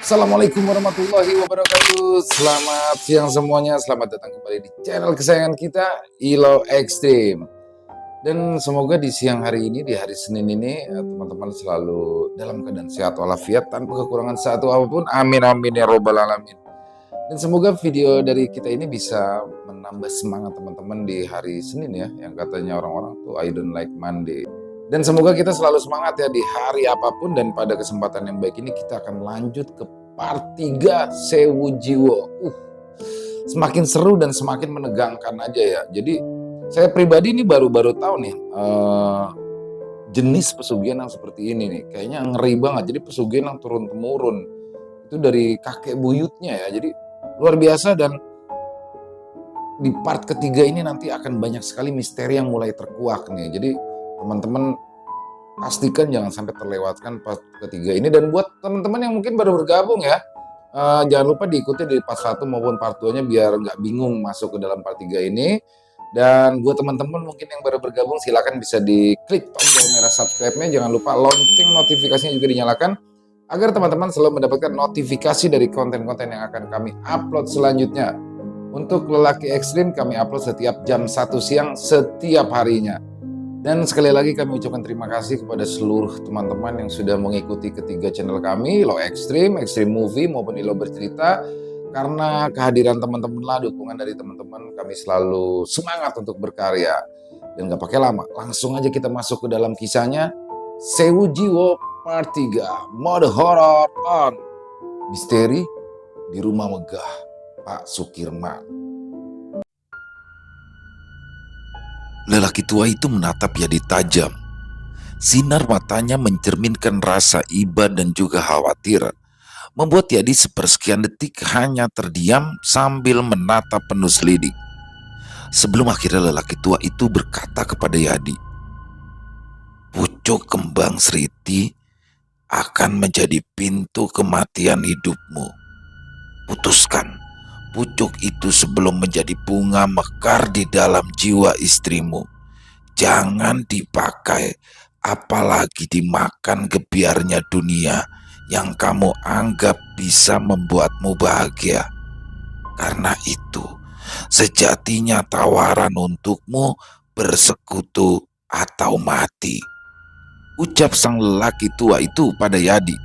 Assalamualaikum warahmatullahi wabarakatuh. Selamat siang semuanya. Selamat datang kembali di channel kesayangan kita, Ilo Extreme. Dan semoga di siang hari ini, di hari Senin ini, teman-teman selalu dalam keadaan sehat walafiat tanpa kekurangan satu apapun. Amin amin ya robbal alamin. Dan semoga video dari kita ini bisa menambah semangat teman-teman di hari Senin ya, yang katanya orang-orang tuh I don't like Monday. Dan semoga kita selalu semangat ya di hari apapun, dan pada kesempatan yang baik ini kita akan lanjut ke part 3 Sewu Jiwo. Semakin seru dan semakin menegangkan aja ya. Jadi saya pribadi ini baru-baru tahu nih jenis pesugihan yang seperti ini nih. Kayaknya ngeri banget. Jadi pesugihan yang turun-temurun. Itu dari kakek buyutnya ya. Jadi luar biasa, dan di part ketiga ini nanti akan banyak sekali misteri yang mulai terkuak nih. Jadi teman-teman pastikan jangan sampai terlewatkan part ketiga ini. Dan buat teman-teman yang mungkin baru bergabung ya, jangan lupa diikuti dari part 1 maupun part 2 nya biar nggak bingung masuk ke dalam part 3 ini. Dan buat teman-teman mungkin yang baru bergabung, silakan bisa diklik tombol merah subscribe-nya. Jangan lupa lonceng notifikasinya juga dinyalakan agar teman-teman selalu mendapatkan notifikasi dari konten-konten yang akan kami upload selanjutnya. Untuk lelaki ekstrim kami upload setiap jam 1 siang setiap harinya. Dan sekali lagi kami ucapkan terima kasih kepada seluruh teman-teman yang sudah mengikuti ketiga channel kami, Ilo Extreme, Extreme Movie maupun Ilo Bercerita. Karena kehadiran teman-teman lah, dukungan dari teman-teman, kami selalu semangat untuk berkarya. Dan gak pakai lama, langsung aja kita masuk ke dalam kisahnya. Sewu Jiwo part 3, mode horor on. Misteri di rumah megah Pak Sukirman. Lelaki tua itu menatap Yadi tajam. Sinar matanya mencerminkan rasa iba dan juga khawatir, membuat Yadi sepersekian detik hanya terdiam sambil menatap penuh selidik. Sebelum akhirnya lelaki tua itu berkata kepada Yadi, "Pucuk kembang seriti akan menjadi pintu kematian hidupmu. Putuskan pucuk itu sebelum menjadi bunga mekar di dalam jiwa istrimu. Jangan dipakai, apalagi dimakan gebiarnya dunia yang kamu anggap bisa membuatmu bahagia. Karena itu, sejatinya tawaran untukmu bersekutu atau mati," ucap sang lelaki tua itu pada Yadi.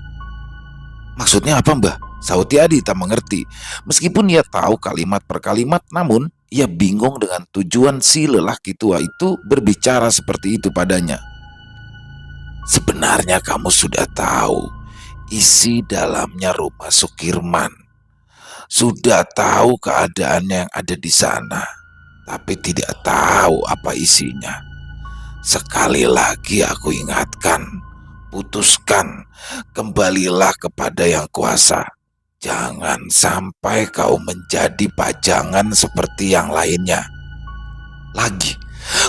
"Maksudnya apa, Mbah?" Saut Yadi tak mengerti. Meskipun ia tahu kalimat per kalimat, namun ia bingung dengan tujuan si lelaki tua itu berbicara seperti itu padanya. "Sebenarnya kamu sudah tahu isi dalamnya rumah Sukirman. Sudah tahu keadaan yang ada di sana, tapi tidak tahu apa isinya. Sekali lagi aku ingatkan, putuskan, kembalilah kepada Yang Kuasa. Jangan sampai kau menjadi pajangan seperti yang lainnya." Lagi,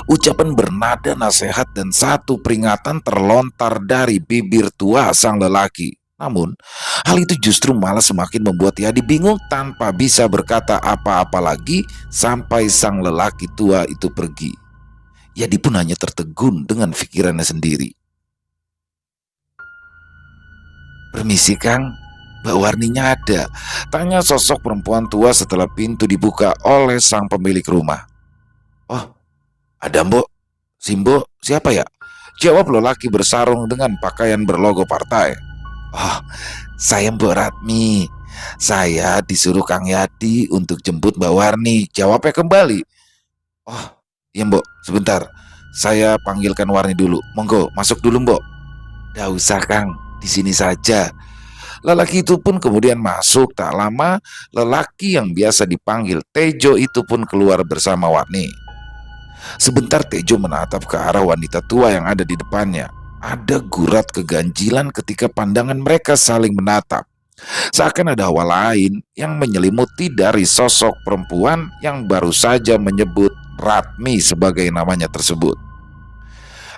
ucapan bernada nasihat dan satu peringatan terlontar dari bibir tua sang lelaki. Namun, hal itu justru malah semakin membuat Yadi bingung tanpa bisa berkata apa-apa lagi sampai sang lelaki tua itu pergi. Yadi pun hanya tertegun dengan pikirannya sendiri. "Permisi, Kang, Mbak Warninya ada?" tanya sosok perempuan tua setelah pintu dibuka oleh sang pemilik rumah. "Oh, ada Mbok. Si Mbok siapa ya?" jawab lelaki bersarung dengan pakaian berlogo partai. "Oh, saya Mbok Ratmi. Saya disuruh Kang Yadi untuk jemput Mbak Warni," jawabnya kembali. "Oh, iya Mbok, sebentar. Saya panggilkan Warni dulu. Monggo, masuk dulu Mbok." "Nggak usah Kang, di sini saja." Lelaki itu pun kemudian masuk. Tak lama, lelaki yang biasa dipanggil Tejo itu pun keluar bersama Warni. Sebentar Tejo menatap ke arah wanita tua yang ada di depannya. Ada gurat keganjilan ketika pandangan mereka saling menatap. Seakan ada hawa lain yang menyelimuti dari sosok perempuan yang baru saja menyebut Ratmi sebagai namanya tersebut.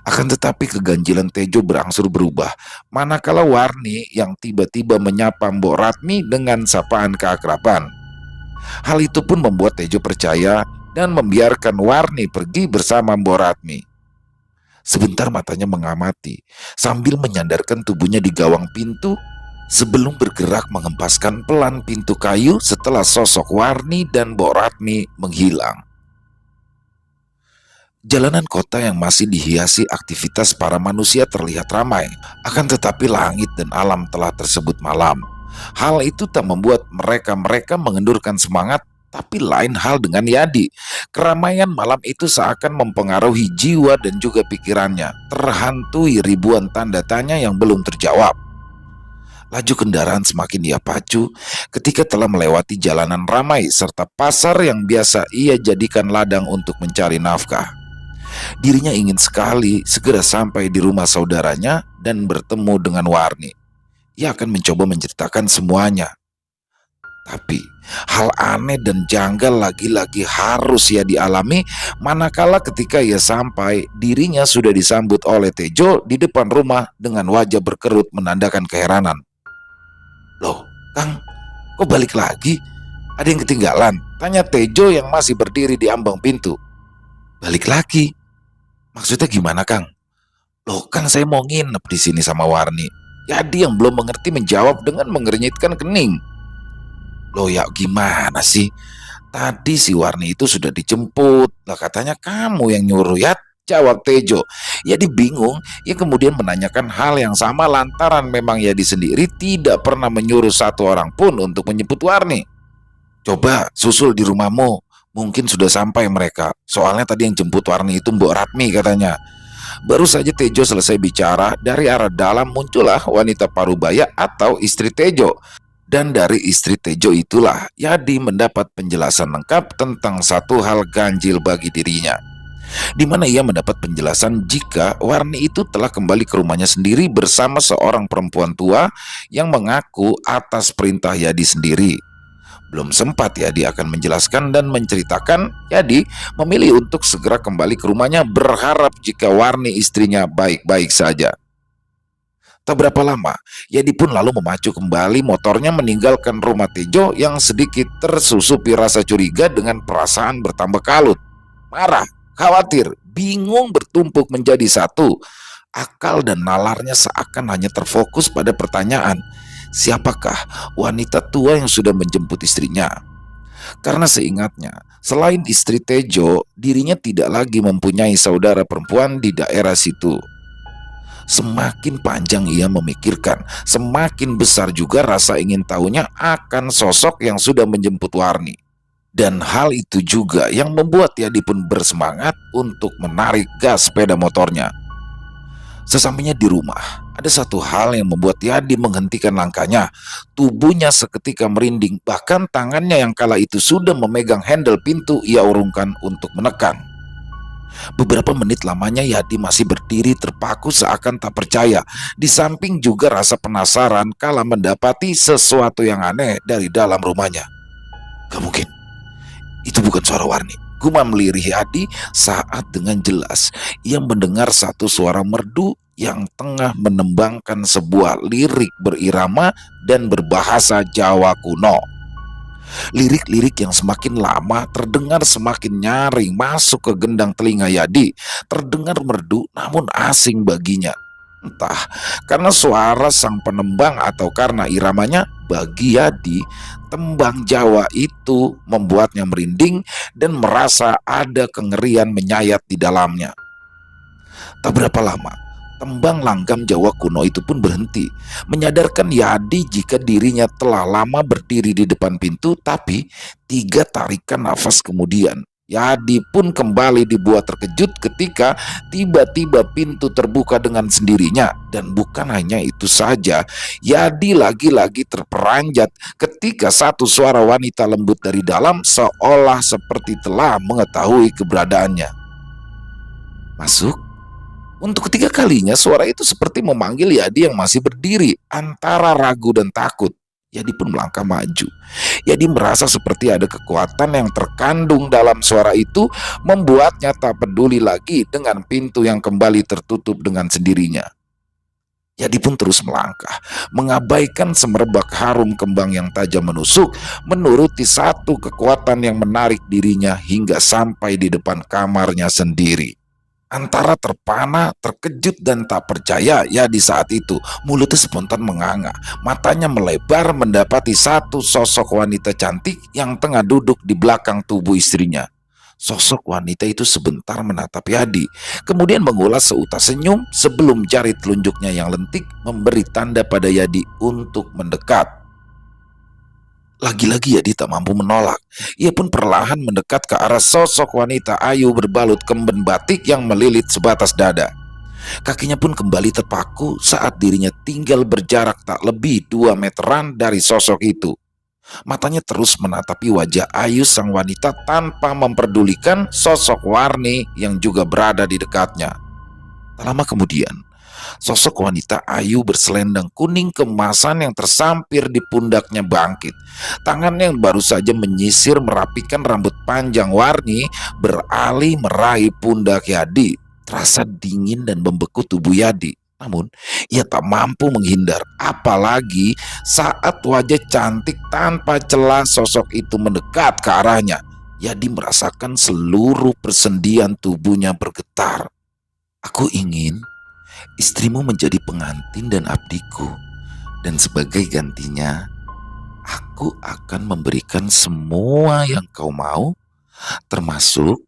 Akan tetapi keganjilan Tejo berangsur berubah manakala Warni yang tiba-tiba menyapa Mbok Ratmi dengan sapaan keakraban. Hal itu pun membuat Tejo percaya dan membiarkan Warni pergi bersama Mbok Ratmi. Sebentar matanya mengamati sambil menyandarkan tubuhnya di gawang pintu. sebelum bergerak mengempaskan pelan pintu kayu setelah sosok Warni dan Mbok Ratmi menghilang. Jalanan kota yang masih dihiasi aktivitas para manusia terlihat ramai, akan tetapi langit dan alam telah tersebut malam. Hal itu tak membuat mereka mengendurkan semangat, tapi lain hal dengan Yadi. Keramaian malam itu seakan mempengaruhi jiwa dan juga pikirannya, terhantui ribuan tanda tanya yang belum terjawab. Laju kendaraan semakin ia pacu ketika telah melewati jalanan ramai serta pasar yang biasa ia jadikan ladang untuk mencari nafkah. Dirinya ingin sekali segera sampai di rumah saudaranya dan bertemu dengan Warni. Ia akan mencoba menceritakan semuanya. Tapi hal aneh dan janggal lagi-lagi harus ia dialami manakala ketika ia sampai, dirinya sudah disambut oleh Tejo di depan rumah dengan wajah berkerut menandakan keheranan. "Loh, Kang, kok balik lagi? Ada yang ketinggalan?" tanya Tejo yang masih berdiri di ambang pintu. "Balik lagi? Maksudnya gimana, Kang?" "Loh, Kang, saya mau nginep di sini sama Warni." Yadi yang belum mengerti menjawab dengan mengernyitkan kening. "Loh ya gimana sih? Tadi si Warni itu sudah dijemput. Lah katanya kamu yang nyuruh ya," jawab Tejo. Yadi bingung. Ia kemudian menanyakan hal yang sama lantaran memang Yadi sendiri tidak pernah menyuruh satu orang pun untuk menjemput Warni. "Coba susul di rumahmu. Mungkin sudah sampai mereka. Soalnya tadi yang jemput Warni itu Mbok Ratmi," katanya. Baru saja Tejo selesai bicara, dari arah dalam muncullah wanita parubaya atau istri Tejo. Dan dari istri Tejo itulah Yadi mendapat penjelasan lengkap tentang satu hal ganjil bagi dirinya, di mana ia mendapat penjelasan jika Warni itu telah kembali ke rumahnya sendiri bersama seorang perempuan tua yang mengaku atas perintah Yadi sendiri. Belum sempat Yadi akan menjelaskan dan menceritakan, Yadi memilih untuk segera kembali ke rumahnya berharap jika Warni istrinya baik-baik saja. Tak berapa lama, Yadi pun lalu memacu kembali motornya meninggalkan rumah Tejo yang sedikit tersusupi rasa curiga dengan perasaan bertambah kalut. Marah, khawatir, bingung bertumpuk menjadi satu. Akal dan nalarnya seakan hanya terfokus pada pertanyaan, siapakah wanita tua yang sudah menjemput istrinya? Karena seingatnya, selain istri Tejo, dirinya tidak lagi mempunyai saudara perempuan di daerah situ. Semakin panjang ia memikirkan, semakin besar juga rasa ingin tahunya akan sosok yang sudah menjemput Warni. Dan hal itu juga yang membuat Yadi pun bersemangat untuk menarik gas sepeda motornya. Sesampainya di rumah, ada satu hal yang membuat Yadi menghentikan langkahnya. Tubuhnya seketika merinding, bahkan tangannya yang kala itu sudah memegang handle pintu ia urungkan untuk menekan. Beberapa menit lamanya Yadi masih berdiri terpaku seakan tak percaya. Di samping juga rasa penasaran kala mendapati sesuatu yang aneh dari dalam rumahnya. "Gak mungkin, itu bukan suara Warni," gumam lirih Yadi saat dengan jelas ia mendengar satu suara merdu yang tengah menembangkan sebuah lirik berirama dan berbahasa Jawa kuno. Lirik-lirik yang semakin lama terdengar semakin nyaring masuk ke gendang telinga Yadi. Terdengar merdu namun asing baginya. Entah karena suara sang penembang atau karena iramanya, bagi Yadi tembang Jawa itu membuatnya merinding dan merasa ada kengerian menyayat di dalamnya. Tak berapa lama, tembang langgam Jawa kuno itu pun berhenti, menyadarkan Yadi jika dirinya telah lama berdiri di depan pintu. Tapi 3 tarikan nafas kemudian, Yadi pun kembali dibuat terkejut ketika tiba-tiba pintu terbuka dengan sendirinya. Dan bukan hanya itu saja, Yadi lagi-lagi terperanjat ketika satu suara wanita lembut dari dalam seolah seperti telah mengetahui keberadaannya. "Masuk." Untuk ketiga kalinya suara itu seperti memanggil Yadi yang masih berdiri antara ragu dan takut. Yadi pun melangkah maju. Yadi merasa seperti ada kekuatan yang terkandung dalam suara itu membuatnya tak peduli lagi dengan pintu yang kembali tertutup dengan sendirinya. Yadi pun terus melangkah, mengabaikan semerbak harum kembang yang tajam menusuk, menuruti satu kekuatan yang menarik dirinya hingga sampai di depan kamarnya sendiri. Antara terpana, terkejut, dan tak percaya, Yadi saat itu mulutnya spontan menganga, matanya melebar mendapati satu sosok wanita cantik yang tengah duduk di belakang tubuh istrinya. Sosok wanita itu sebentar menatap Yadi, kemudian mengulas seutas senyum sebelum jari telunjuknya yang lentik memberi tanda pada Yadi untuk mendekat. Lagi-lagi Yadi tak mampu menolak. Ia pun perlahan mendekat ke arah sosok wanita ayu berbalut kemben batik yang melilit sebatas dada. Kakinya pun kembali terpaku saat dirinya tinggal berjarak tak lebih 2 meteran dari sosok itu. Matanya terus menatapi wajah ayu sang wanita tanpa memperdulikan sosok Warni yang juga berada di dekatnya. Tak lama kemudian, sosok wanita ayu berselendang kuning keemasan yang tersampir di pundaknya bangkit. Tangannya yang baru saja menyisir merapikan rambut panjang Warni beralih meraih pundak Yadi. Terasa dingin dan membeku tubuh Yadi. Namun, ia tak mampu menghindar, apalagi saat wajah cantik tanpa celah sosok itu mendekat ke arahnya. Yadi merasakan seluruh persendian tubuhnya bergetar. Aku ingin istrimu menjadi pengantin dan abdiku, dan sebagai gantinya, aku akan memberikan semua yang kau mau, termasuk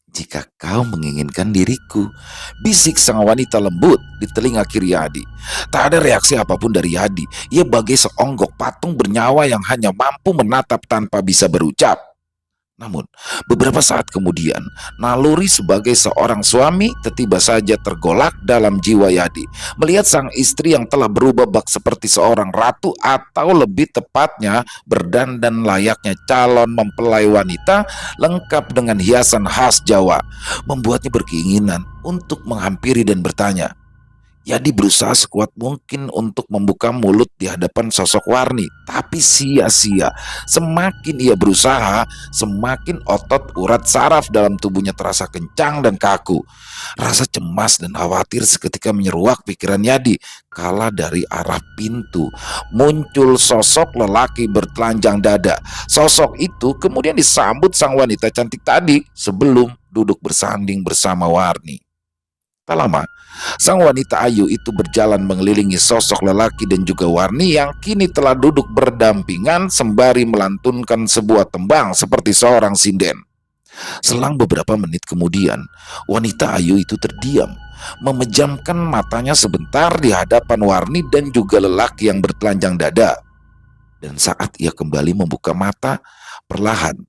jika kau menginginkan diriku, bisik sang wanita lembut di telinga kiri Yadi. Tak ada reaksi apapun dari Yadi. Ia bagai seonggok patung bernyawa yang hanya mampu menatap tanpa bisa berucap. Namun, beberapa saat kemudian, naluri sebagai seorang suami tiba saja tergolak dalam jiwa Yadi. Melihat sang istri yang telah berubah bak seperti seorang ratu atau lebih tepatnya berdandan layaknya calon mempelai wanita lengkap dengan hiasan khas Jawa, membuatnya berkeinginan untuk menghampiri dan bertanya. Yadi berusaha sekuat mungkin untuk membuka mulut di hadapan sosok Warni, tapi sia-sia. Semakin ia berusaha, semakin otot urat saraf dalam tubuhnya terasa kencang dan kaku. Rasa cemas dan khawatir seketika menyeruak pikiran Yadi, kala dari arah pintu muncul sosok lelaki bertelanjang dada. Sosok itu kemudian disambut sang wanita cantik tadi sebelum duduk bersanding bersama Warni. Tak lama, sang wanita ayu itu berjalan mengelilingi sosok lelaki dan juga Warni yang kini telah duduk berdampingan sembari melantunkan sebuah tembang seperti seorang sinden. Selang beberapa menit kemudian, wanita ayu itu terdiam, memejamkan matanya sebentar di hadapan Warni dan juga lelaki yang bertelanjang dada. Dan saat ia kembali membuka mata, perlahan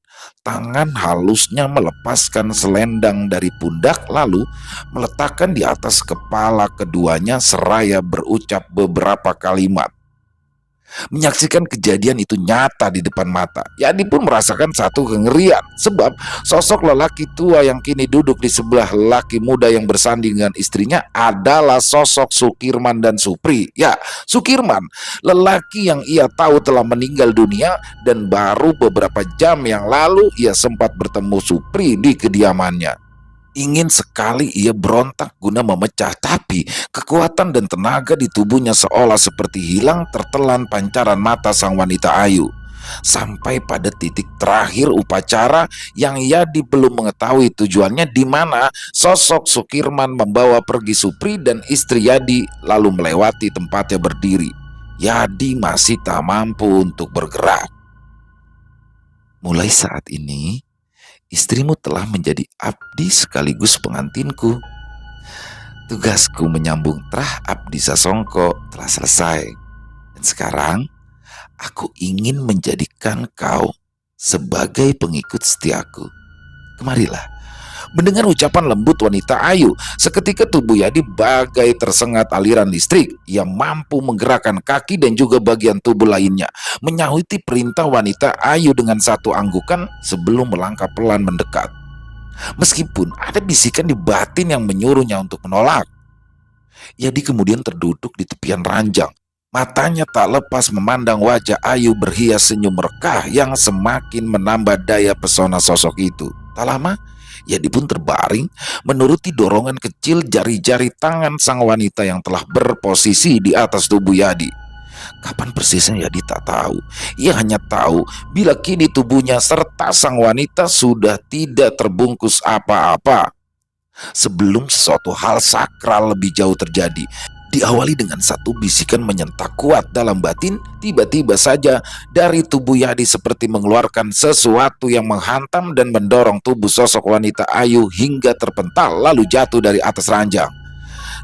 tangan halusnya melepaskan selendang dari pundak lalu meletakkan di atas kepala keduanya seraya berucap beberapa kalimat. Menyaksikan kejadian itu nyata di depan mata, Yadi pun merasakan satu kengerian sebab sosok lelaki tua yang kini duduk di sebelah lelaki muda yang bersanding dengan istrinya adalah sosok Sukirman dan Supri. Ya, Sukirman, lelaki yang ia tahu telah meninggal dunia dan baru beberapa jam yang lalu ia sempat bertemu Supri di kediamannya. Ingin sekali ia berontak guna memecah, tapi kekuatan dan tenaga di tubuhnya seolah seperti hilang tertelan pancaran mata sang wanita ayu. Sampai pada titik terakhir upacara yang Yadi belum mengetahui tujuannya, di mana sosok Sukirman membawa pergi Supri dan istri Yadi lalu melewati tempatnya berdiri. Yadi masih tak mampu untuk bergerak. Mulai saat ini, istrimu telah menjadi abdi sekaligus pengantinku. Tugasku menyambung trah Abdi Sasongko telah selesai. Dan sekarang, aku ingin menjadikan kau sebagai pengikut setiaku. Kemarilah. Mendengar ucapan lembut wanita ayu, seketika tubuh Yadi bagai tersengat aliran listrik. Ia mampu menggerakkan kaki dan juga bagian tubuh lainnya, menyahuti perintah wanita ayu dengan satu anggukan sebelum melangkah pelan mendekat. Meskipun ada bisikan di batin yang menyuruhnya untuk menolak, Yadi kemudian terduduk di tepian ranjang. Matanya tak lepas memandang wajah ayu berhias senyum merekah yang semakin menambah daya pesona sosok itu. Tak lama, Yadi pun terbaring menuruti dorongan kecil jari-jari tangan sang wanita yang telah berposisi di atas tubuh Yadi. Kapan persisnya Yadi tak tahu. Ia hanya tahu bila kini tubuhnya serta sang wanita sudah tidak terbungkus apa-apa. Sebelum sesuatu hal sakral lebih jauh terjadi, diawali dengan satu bisikan menyentak kuat dalam batin, tiba-tiba saja dari tubuh Yadi seperti mengeluarkan sesuatu yang menghantam dan mendorong tubuh sosok wanita ayu hingga terpental lalu jatuh dari atas ranjang.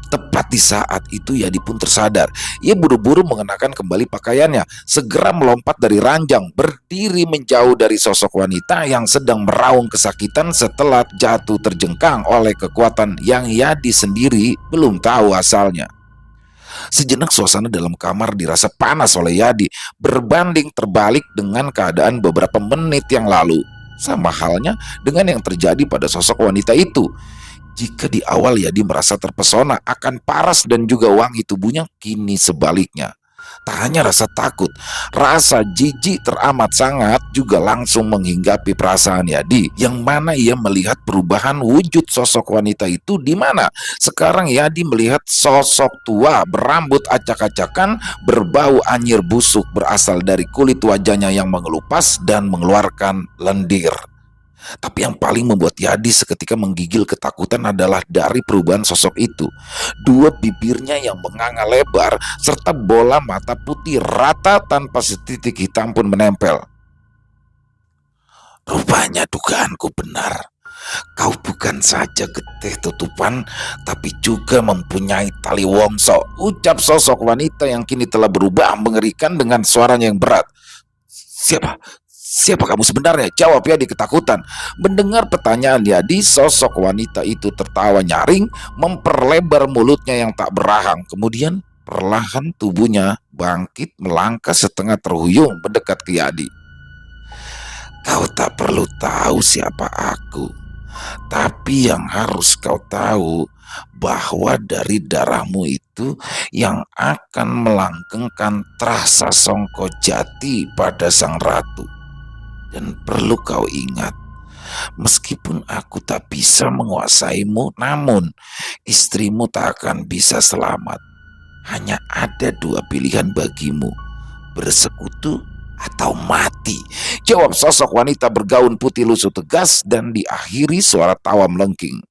Tepat di saat itu Yadi pun tersadar. Ia buru-buru mengenakan kembali pakaiannya, segera melompat dari ranjang, berdiri menjauh dari sosok wanita yang sedang meraung kesakitan setelah jatuh terjengkang oleh kekuatan yang Yadi sendiri belum tahu asalnya. Sejenak suasana dalam kamar dirasa panas oleh Yadi, berbanding terbalik dengan keadaan beberapa menit yang lalu. Sama halnya dengan yang terjadi pada sosok wanita itu. Jika di awal Yadi merasa terpesona akan paras dan juga wangi tubuhnya, kini sebaliknya. Tak hanya rasa takut, rasa jijik teramat sangat juga langsung menghinggapi perasaan Yadi, yang mana ia melihat perubahan wujud sosok wanita itu, di mana sekarang Yadi melihat sosok tua berambut acak-acakan, berbau anyir busuk berasal dari kulit wajahnya yang mengelupas dan mengeluarkan lendir. Tapi yang paling membuat Yadi seketika menggigil ketakutan adalah dari perubahan sosok itu. Dua bibirnya yang menganga lebar serta bola mata putih rata tanpa setitik hitam pun menempel. Rupanya dugaanku benar. Kau bukan saja getih tutupan, tapi juga mempunyai tali wongso, ucap sosok wanita yang kini telah berubah mengerikan dengan suaranya yang berat. Siapa? Siapa kamu sebenarnya? Jawab Yadi ketakutan. Mendengar pertanyaan Yadi, sosok wanita itu tertawa nyaring, memperlebar mulutnya yang tak berahang. Kemudian perlahan tubuhnya bangkit melangkah setengah terhuyung mendekat ke Yadi. Kau tak perlu tahu siapa aku, tapi yang harus kau tahu bahwa dari darahmu itu yang akan melanggengkan Trasa Songko Jati pada sang ratu. Dan perlu kau ingat, meskipun aku tak bisa menguasaimu, namun istrimu tak akan bisa selamat. Hanya ada dua pilihan bagimu, bersekutu atau mati, jawab sosok wanita bergaun putih lusuh tegas dan diakhiri suara tawa melengking.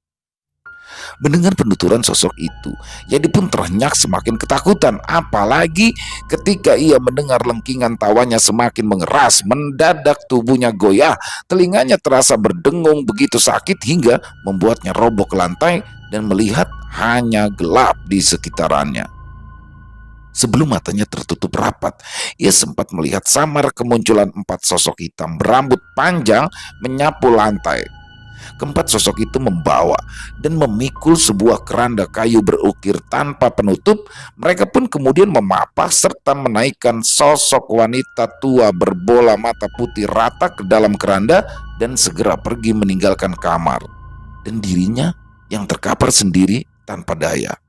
Mendengar penuturan sosok itu, Yadi pun terhenyak semakin ketakutan. Apalagi ketika ia mendengar lengkingan tawanya semakin mengeras, mendadak tubuhnya goyah, telinganya terasa berdengung begitu sakit hingga membuatnya roboh ke lantai dan melihat hanya gelap di sekitarannya. Sebelum matanya tertutup rapat, ia sempat melihat samar kemunculan 4 sosok hitam berambut panjang menyapu lantai. Keempat sosok itu membawa dan memikul sebuah keranda kayu berukir tanpa penutup. Mereka pun kemudian memapah serta menaikkan sosok wanita tua berbola mata putih rata ke dalam keranda dan segera pergi meninggalkan kamar. Dan dirinya yang terkapar sendiri tanpa daya.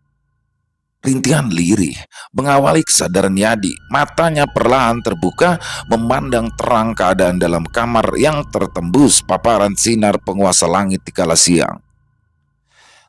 Rintihan lirih mengawali kesadaran Yadi. Matanya perlahan terbuka, memandang terang keadaan dalam kamar yang tertembus paparan sinar penguasa langit di kala siang.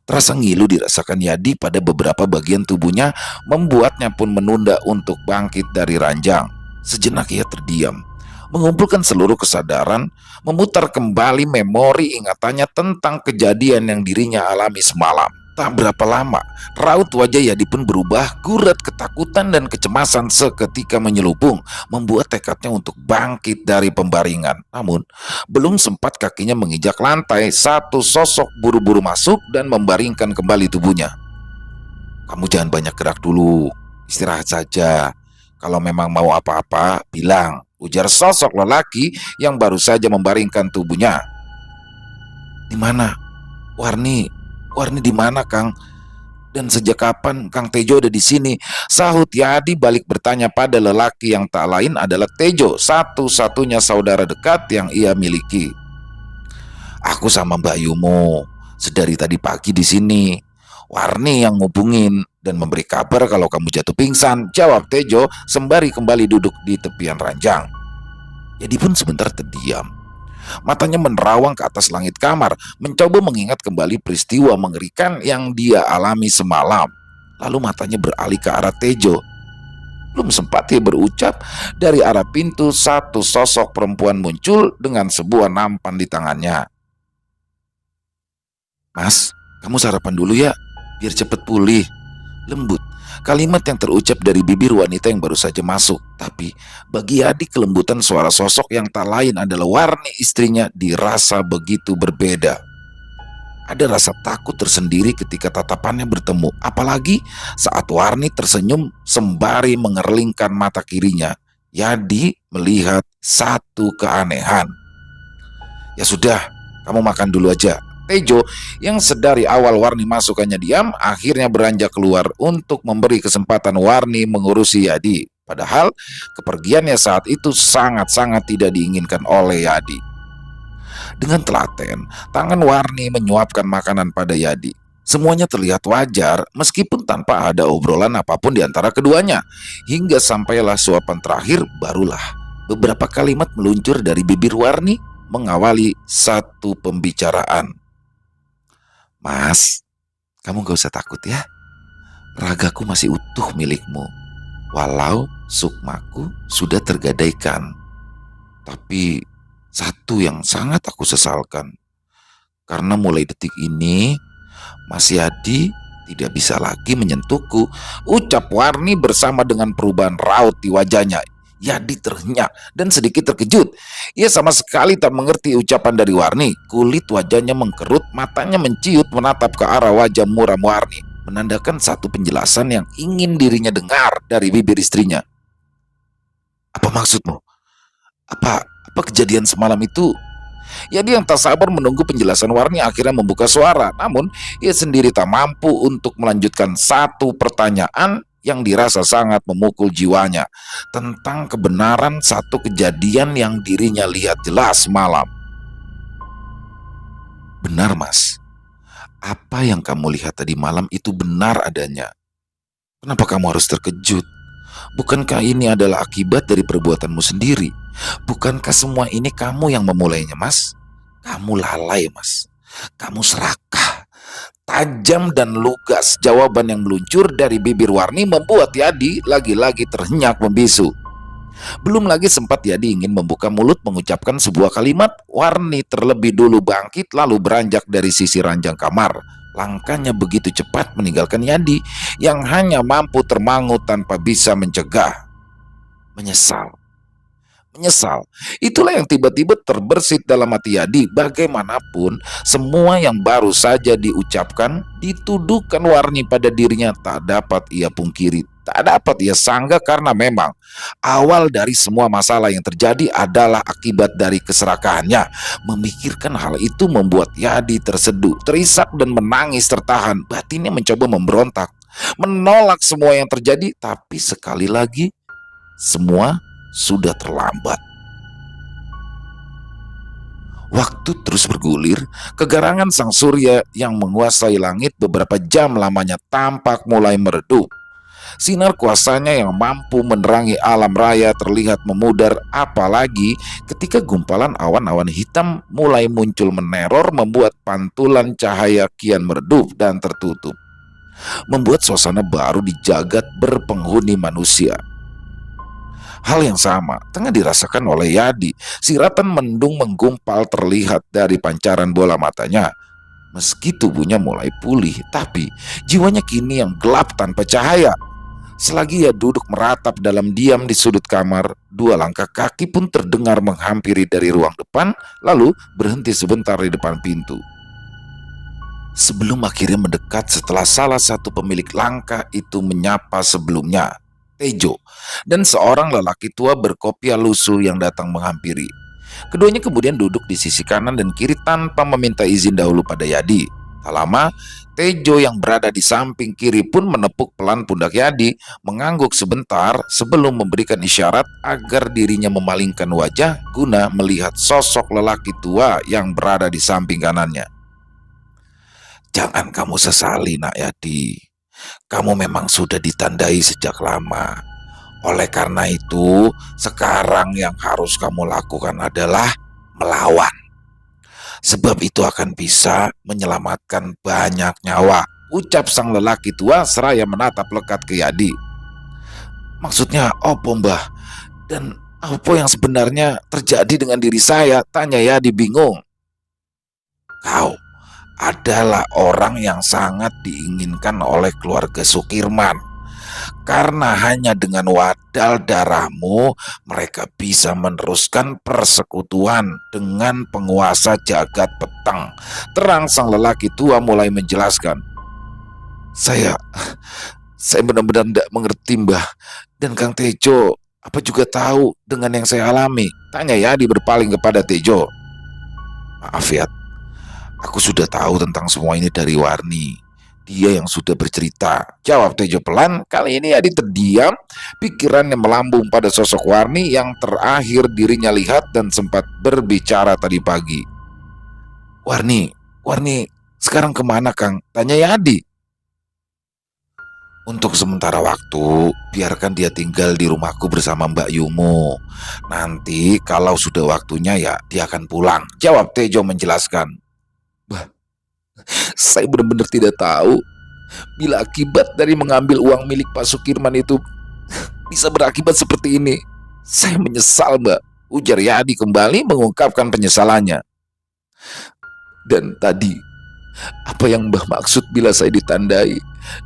Terasa ngilu dirasakan Yadi pada beberapa bagian tubuhnya, membuatnya pun menunda untuk bangkit dari ranjang. Sejenak ia terdiam, mengumpulkan seluruh kesadaran, memutar kembali memori ingatannya tentang kejadian yang dirinya alami semalam. Tak berapa lama, raut wajah Yadi pun berubah, gurat ketakutan dan kecemasan seketika menyelubung, membuat tekadnya untuk bangkit dari pembaringan. Namun, belum sempat kakinya menginjak lantai, satu sosok buru-buru masuk dan membaringkan kembali tubuhnya. Kamu jangan banyak gerak dulu, istirahat saja. Kalau memang mau apa-apa, bilang, ujar sosok lelaki yang baru saja membaringkan tubuhnya. Di mana? Warni di mana, Kang? Dan sejak kapan Kang Tejo ada di sini? Sahut Yadi balik bertanya pada lelaki yang tak lain adalah Tejo, satu-satunya saudara dekat yang ia miliki. Aku sama Mbak Yumo sedari tadi pagi di sini. Warni yang ngubungin dan memberi kabar kalau kamu jatuh pingsan, jawab Tejo sembari kembali duduk di tepian ranjang. Yadi pun sebentar terdiam. Matanya menerawang ke atas langit kamar, mencoba mengingat kembali peristiwa mengerikan yang dia alami semalam. Lalu matanya beralih ke arah Tejo. Belum sempat dia berucap, dari arah pintu satu sosok perempuan muncul dengan sebuah nampan di tangannya. Mas, Kamu sarapan dulu ya, biar cepet pulih. Lembut kalimat yang terucap dari bibir wanita yang baru saja masuk. Tapi bagi Yadi, kelembutan suara sosok yang tak lain adalah Warni, istrinya, dirasa begitu berbeda. Ada rasa takut tersendiri ketika tatapannya bertemu, apalagi saat Warni tersenyum sembari mengerlingkan mata kirinya. Yadi melihat satu keanehan. Ya sudah, kamu makan dulu aja. Tejo yang sedari awal Warni masuk hanya diam, akhirnya beranjak keluar untuk memberi kesempatan Warni mengurusi Yadi. Padahal kepergiannya saat itu sangat-sangat tidak diinginkan oleh Yadi. Dengan telaten, tangan Warni menyuapkan makanan pada Yadi. Semuanya terlihat wajar meskipun tanpa ada obrolan apapun di antara keduanya. Hingga sampailah suapan terakhir, barulah beberapa kalimat meluncur dari bibir Warni mengawali satu pembicaraan. Mas, kamu gak usah takut ya. Ragaku masih utuh milikmu, walau sukmaku sudah tergadaikan. Tapi satu yang sangat aku sesalkan, karena mulai detik ini Mas Yadi tidak bisa lagi menyentuhku, ucap Warni bersama dengan perubahan raut di wajahnya. Yadi terhenyak dan sedikit terkejut. Ia sama sekali tak mengerti ucapan dari Warni. Kulit wajahnya mengkerut, matanya menciut menatap ke arah wajah muram Warni, menandakan satu penjelasan yang ingin dirinya dengar dari bibir istrinya. Apa maksudmu? Apa kejadian semalam itu? Yadi yang tak sabar menunggu penjelasan Warni akhirnya membuka suara. Namun ia sendiri tak mampu untuk melanjutkan satu pertanyaan yang dirasa sangat memukul jiwanya, tentang kebenaran satu kejadian yang dirinya lihat jelas malam. Benar mas, apa yang kamu lihat tadi malam itu benar adanya. Kenapa kamu harus terkejut? Bukankah ini adalah akibat dari perbuatanmu sendiri? Bukankah semua ini kamu yang memulainya mas? Kamu lalai mas, kamu serakah. Tajam dan lugas jawaban yang meluncur dari bibir Warni membuat Yadi lagi-lagi terhenyak membisu. Belum lagi sempat Yadi ingin membuka mulut mengucapkan sebuah kalimat, Warni terlebih dulu bangkit lalu beranjak dari sisi ranjang kamar. Langkahnya begitu cepat meninggalkan Yadi yang hanya mampu termangu tanpa bisa mencegah. Menyesal. Itulah yang tiba-tiba terbersit dalam hati Yadi. Bagaimanapun, semua yang baru saja diucapkan, dituduhkan Warni pada dirinya tak dapat ia pungkiri, tak dapat ia sanggah, karena memang awal dari semua masalah yang terjadi adalah akibat dari keserakahannya. Memikirkan hal itu membuat Yadi terseduh, terisak dan menangis tertahan. Batinnya mencoba memberontak, menolak semua yang terjadi, tapi sekali lagi semua sudah terlambat. Waktu terus bergulir, kegarangan sang surya yang menguasai langit beberapa jam lamanya tampak mulai meredup. Sinar kuasanya yang mampu menerangi alam raya terlihat memudar, apalagi ketika gumpalan awan-awan hitam mulai muncul meneror membuat pantulan cahaya kian meredup dan tertutup, membuat suasana baru di jagat berpenghuni manusia. Hal yang sama tengah dirasakan oleh Yadi. Siratan mendung menggumpal terlihat dari pancaran bola matanya. Meski tubuhnya mulai pulih, tapi jiwanya kini yang gelap tanpa cahaya. Selagi ia duduk meratap dalam diam di sudut kamar, dua langkah kaki pun terdengar menghampiri dari ruang depan, lalu berhenti sebentar di depan pintu. Sebelum akhirnya mendekat setelah salah satu pemilik langkah itu menyapa sebelumnya, Tejo, dan seorang lelaki tua berkopiah lusuh yang datang menghampiri. Keduanya kemudian duduk di sisi kanan dan kiri tanpa meminta izin dahulu pada Yadi. Tak lama, Tejo yang berada di samping kiri pun menepuk pelan pundak Yadi, mengangguk sebentar sebelum memberikan isyarat agar dirinya memalingkan wajah guna melihat sosok lelaki tua yang berada di samping kanannya. Jangan kamu sesali, Nak Yadi. Kamu memang sudah ditandai sejak lama. Oleh karena itu, sekarang yang harus kamu lakukan adalah melawan. Sebab itu akan bisa menyelamatkan banyak nyawa, ucap sang lelaki tua seraya menatap lekat ke Yadi. Maksudnya apa mbah? Dan apa yang sebenarnya terjadi dengan diri saya? Tanya Yadi bingung. Kau adalah orang yang sangat diinginkan oleh keluarga Sukirman. Karena hanya dengan wadal darahmu mereka bisa meneruskan persekutuan dengan penguasa jagat petang. Terang sang lelaki tua mulai menjelaskan. Saya benar-benar tidak mengerti, Mbah. Dan Kang Tejo, apa juga tahu dengan yang saya alami? Tanya Yadi berpaling kepada Tejo. Maaf ya, aku sudah tahu tentang semua ini dari Warni. Dia yang sudah bercerita, jawab Tejo pelan. Kali ini Yadi terdiam, pikirannya melambung pada sosok Warni yang terakhir dirinya lihat dan sempat berbicara tadi pagi. Warni, sekarang kemana Kang? Tanya Yadi. Untuk sementara waktu, biarkan dia tinggal di rumahku bersama Mbak Yumu. Nanti kalau sudah waktunya ya dia akan pulang, jawab Tejo menjelaskan. Bah, saya benar-benar tidak tahu bila akibat dari mengambil uang milik Pak Sukirman itu bisa berakibat seperti ini. Saya menyesal, Mbak, ujar Yadi kembali mengungkapkan penyesalannya. Dan tadi, apa yang Mbah maksud bila saya ditandai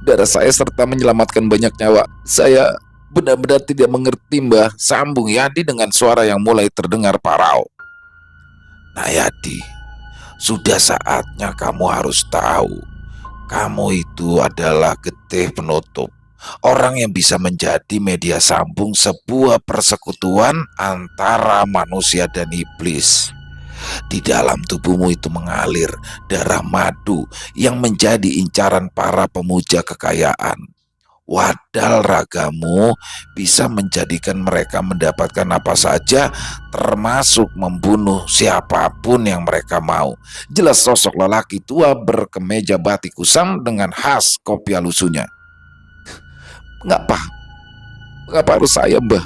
darah saya serta menyelamatkan banyak nyawa? Saya benar-benar tidak mengerti, Mbah, sambung Yadi dengan suara yang mulai terdengar parau. Nah Yadi, sudah saatnya kamu harus tahu, kamu itu adalah getih penutup, orang yang bisa menjadi media sambung sebuah persekutuan antara manusia dan iblis. Di dalam tubuhmu itu mengalir darah madu yang menjadi incaran para pemuja kekayaan. Wadal ragamu bisa menjadikan mereka mendapatkan apa saja, termasuk membunuh siapapun yang mereka mau. Jelas sosok lelaki tua berkemeja batik kusam dengan khas kopi lusunya. Mengapa harus saya, Mbah?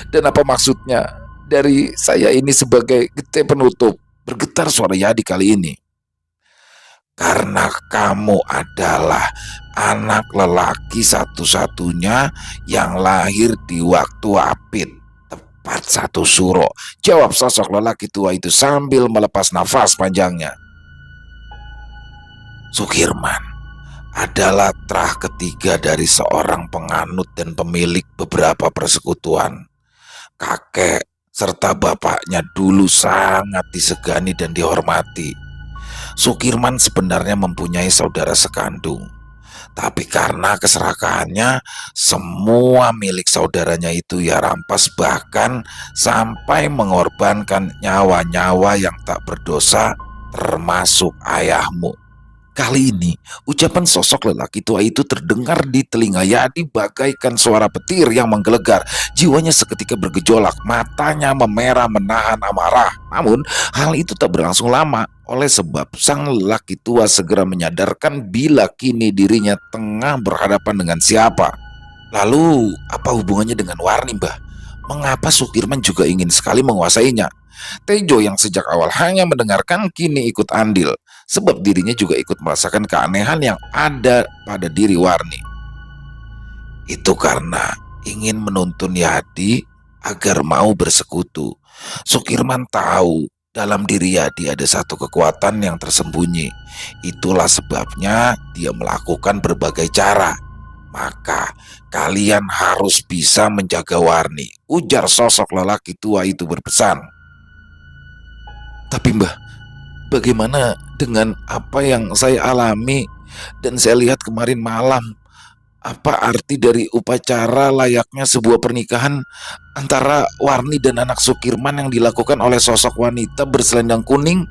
Dan apa maksudnya dari saya ini sebagai getih penutup? Bergetar suara Yadi kali ini. Karena kamu adalah anak lelaki satu-satunya yang lahir di waktu apit, tepat 1 suro, jawab sosok lelaki tua itu sambil melepas nafas panjangnya. Sukirman adalah trah ketiga dari seorang penganut dan pemilik beberapa persekutuan. Kakek serta bapaknya dulu sangat disegani dan dihormati. Sukirman sebenarnya mempunyai saudara sekandung, tapi karena keserakahannya, semua milik saudaranya itu ia rampas, bahkan sampai mengorbankan nyawa-nyawa yang tak berdosa, termasuk ayahmu. Kali ini, ucapan sosok lelaki tua itu terdengar di telinga Yadi bagaikan suara petir yang menggelegar. Jiwanya seketika bergejolak, matanya memerah menahan amarah. Namun, hal itu tak berlangsung lama, oleh sebab sang lelaki tua segera menyadarkan bila kini dirinya tengah berhadapan dengan siapa. Lalu, apa hubungannya dengan Warni, Mbah? Mengapa Sukirman juga ingin sekali menguasainya? Tejo yang sejak awal hanya mendengarkan kini ikut andil, sebab dirinya juga ikut merasakan keanehan yang ada pada diri Warni. Itu karena ingin menuntun Yadi agar mau bersekutu. Sukirman tahu dalam diri Yadi ada satu kekuatan yang tersembunyi. Itulah sebabnya dia melakukan berbagai cara. Maka kalian harus bisa menjaga Warni, ujar sosok lelaki tua itu berpesan. Tapi Mbah, bagaimana dengan apa yang saya alami dan saya lihat kemarin malam? Apa arti dari upacara layaknya sebuah pernikahan antara Warni dan anak Sukirman yang dilakukan oleh sosok wanita berselendang kuning?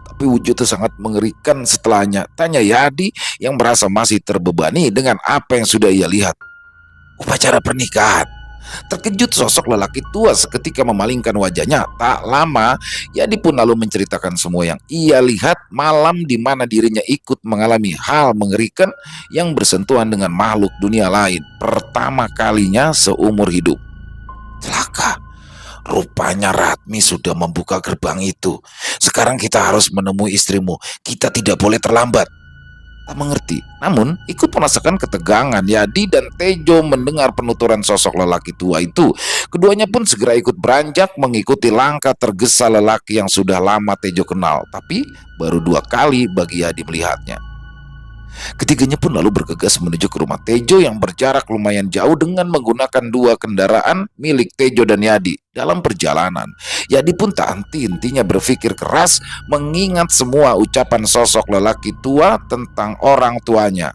Tapi wujudnya sangat mengerikan setelahnya, tanya Yadi yang merasa masih terbebani dengan apa yang sudah ia lihat. Upacara pernikahan? Terkejut sosok lelaki tua seketika memalingkan wajahnya. Tak lama, Yadi pun lalu menceritakan semua yang ia lihat malam di mana dirinya ikut mengalami hal mengerikan yang bersentuhan dengan makhluk dunia lain. Pertama kalinya seumur hidup. Celaka, rupanya Ratmi sudah membuka gerbang itu. Sekarang kita harus menemui istrimu. Kita tidak boleh terlambat. Tak mengerti, namun ikut merasakan ketegangan Yadi dan Tejo mendengar penuturan sosok lelaki tua itu. Keduanya pun segera ikut beranjak mengikuti langkah tergesa lelaki yang sudah lama Tejo kenal, tapi baru 2 kali bagi Yadi melihatnya. Ketiganya pun lalu bergegas menuju ke rumah Tejo yang berjarak lumayan jauh dengan menggunakan 2 kendaraan milik Tejo dan Yadi. Dalam perjalanan, Yadi pun tak henti-hentinya berpikir keras mengingat semua ucapan sosok lelaki tua tentang orang tuanya.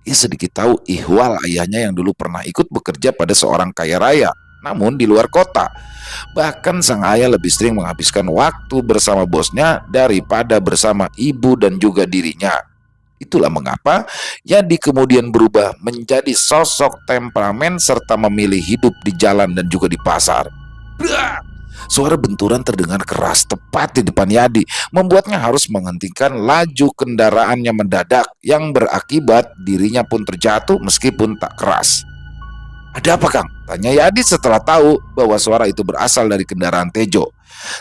Ia sedikit tahu ihwal ayahnya yang dulu pernah ikut bekerja pada seorang kaya raya, namun di luar kota. Bahkan sang ayah lebih sering menghabiskan waktu bersama bosnya daripada bersama ibu dan juga dirinya. Itulah mengapa Yadi kemudian berubah menjadi sosok temperamen serta memilih hidup di jalan dan juga di pasar. Blah! Suara benturan terdengar keras tepat di depan Yadi, membuatnya harus menghentikan laju kendaraannya mendadak yang berakibat dirinya pun terjatuh meskipun tak keras. "Ada apa, Kang?" tanya Yadi setelah tahu bahwa suara itu berasal dari kendaraan Tejo.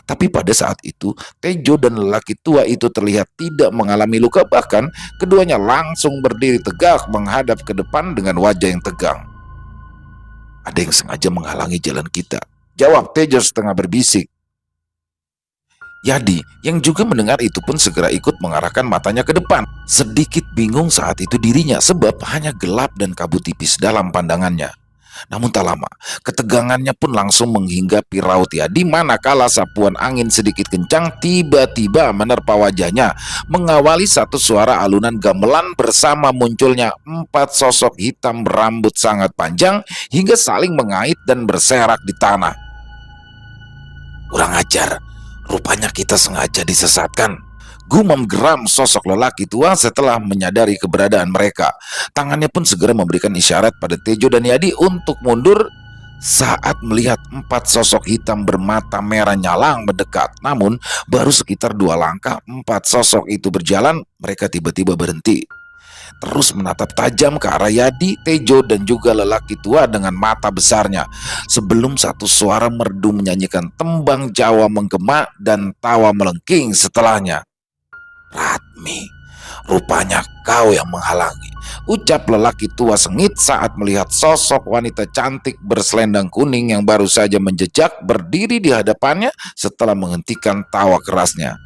Tapi pada saat itu, Tejo dan lelaki tua itu terlihat tidak mengalami luka, bahkan keduanya langsung berdiri tegak menghadap ke depan dengan wajah yang tegang. "Ada yang sengaja menghalangi jalan kita," jawab Tejo setengah berbisik. Yadi yang juga mendengar itu pun segera ikut mengarahkan matanya ke depan. Sedikit bingung saat itu dirinya sebab hanya gelap dan kabut tipis dalam pandangannya. Namun tak lama, ketegangannya pun langsung menghinggapi raut Yadi manakala sapuan angin sedikit kencang tiba-tiba menerpa wajahnya, mengawali satu suara alunan gamelan bersama munculnya 4 sosok hitam berambut sangat panjang hingga saling mengait dan berserak di tanah. "Kurang ajar, rupanya kita sengaja disesatkan," gumam geram sosok lelaki tua setelah menyadari keberadaan mereka. Tangannya pun segera memberikan isyarat pada Tejo dan Yadi untuk mundur saat melihat 4 sosok hitam bermata merah nyalang mendekat. Namun baru sekitar 2 langkah 4 sosok itu berjalan, mereka tiba-tiba berhenti. Terus menatap tajam ke arah Yadi, Tejo dan juga lelaki tua dengan mata besarnya. Sebelum satu suara merdu menyanyikan tembang Jawa menggema dan tawa melengking setelahnya. "Ratmi, rupanya kau yang menghalangi," ucap lelaki tua sengit saat melihat sosok wanita cantik berselendang kuning yang baru saja menjejak berdiri di hadapannya setelah menghentikan tawa kerasnya.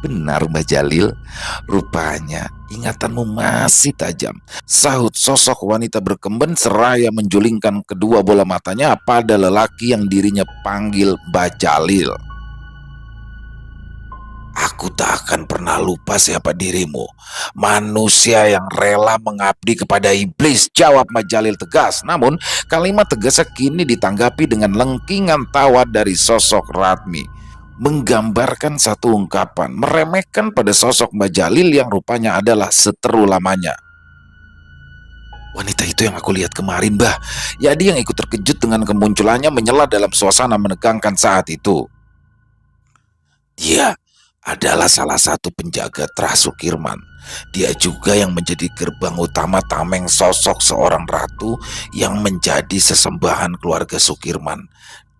"Benar, Mbak Jalil, rupanya ingatanmu masih tajam," sahut sosok wanita berkemben seraya menjulingkan kedua bola matanya pada lelaki yang dirinya panggil Mbak Jalil. "Aku tak akan pernah lupa siapa dirimu, manusia yang rela mengabdi kepada iblis," jawab Majalil tegas. Namun kalimat tegasnya kini ditanggapi dengan lengkingan tawa dari sosok Ratmi, menggambarkan satu ungkapan meremehkan pada sosok Majalil yang rupanya adalah seteru lamanya. "Wanita itu yang aku lihat kemarin, Bah." Yadi yang ikut terkejut dengan kemunculannya menyela dalam suasana menegangkan saat itu. "Dia adalah salah satu penjaga Trah Sukirman. Dia juga yang menjadi gerbang utama tameng sosok seorang ratu yang menjadi sesembahan keluarga Sukirman.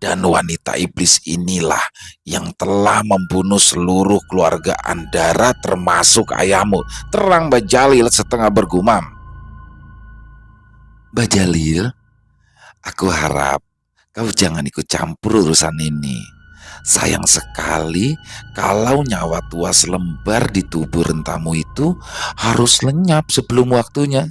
Dan wanita iblis inilah yang telah membunuh seluruh keluarga Andara termasuk ayahmu," terang Mbak Jalil setengah bergumam. "Mbak Jalil, aku harap kau jangan ikut campur urusan ini. Sayang sekali kalau nyawa tua selembar di tubuh rentamu itu harus lenyap sebelum waktunya."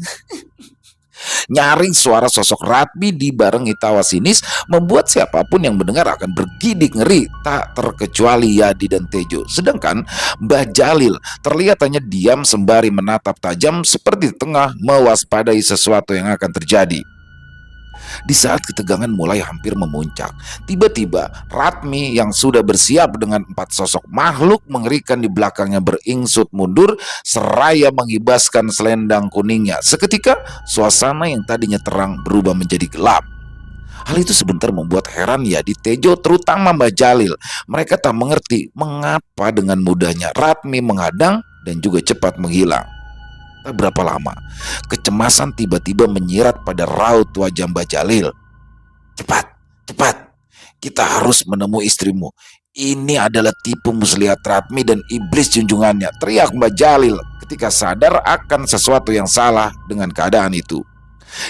Nyaring suara sosok Ratmi dibarengi tawa sinis membuat siapapun yang mendengar akan bergidik ngeri, tak terkecuali Yadi dan Tejo. Sedangkan Mbah Jalil terlihat hanya diam sembari menatap tajam seperti tengah mewaspadai sesuatu yang akan terjadi. Di saat ketegangan mulai hampir memuncak, tiba-tiba Ratmi yang sudah bersiap dengan 4 sosok makhluk mengerikan di belakangnya beringsut mundur seraya mengibaskan selendang kuningnya. Seketika suasana yang tadinya terang berubah menjadi gelap. Hal itu sebentar membuat heran Yadi, Tejo, terutama Mbak Jalil. Mereka tak mengerti mengapa dengan mudahnya Ratmi menghadang dan juga cepat menghilang. Tak berapa lama, kecemasan tiba-tiba menyirat pada raut wajah Mbak Jalil. "Cepat, cepat, Kita harus menemui istrimu. Ini adalah tipu muslihat Ratmi dan iblis junjungannya, teriak Mbak Jalil ketika sadar akan sesuatu yang salah dengan keadaan itu.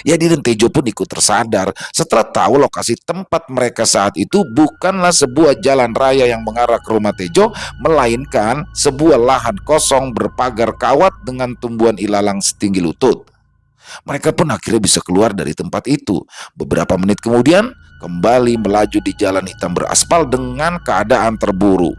Yadi dan Tejo pun ikut tersadar setelah tahu lokasi tempat mereka saat itu bukanlah sebuah jalan raya yang mengarah ke rumah Tejo, melainkan sebuah lahan kosong berpagar kawat dengan tumbuhan ilalang setinggi lutut. Mereka pun akhirnya bisa keluar dari tempat itu. Beberapa menit kemudian, kembali melaju di jalan hitam beraspal dengan keadaan terburu.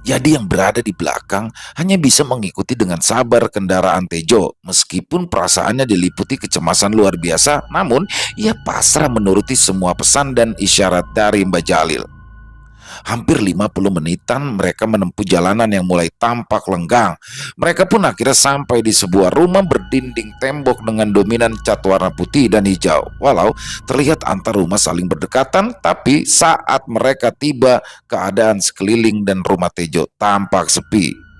Yadi yang berada di belakang hanya bisa mengikuti dengan sabar kendaraan Tejo. Meskipun perasaannya diliputi kecemasan luar biasa, namun ia pasrah menuruti semua pesan dan isyarat dari Mbak Jalil. Hampir 50 menitan mereka menempuh jalanan yang mulai tampak lenggang. Mereka pun akhirnya sampai di sebuah rumah berdinding tembok dengan dominan cat warna putih dan hijau. Walau terlihat antar rumah saling berdekatan, tapi saat mereka tiba, keadaan sekeliling dan rumah Tejo tampak sepi.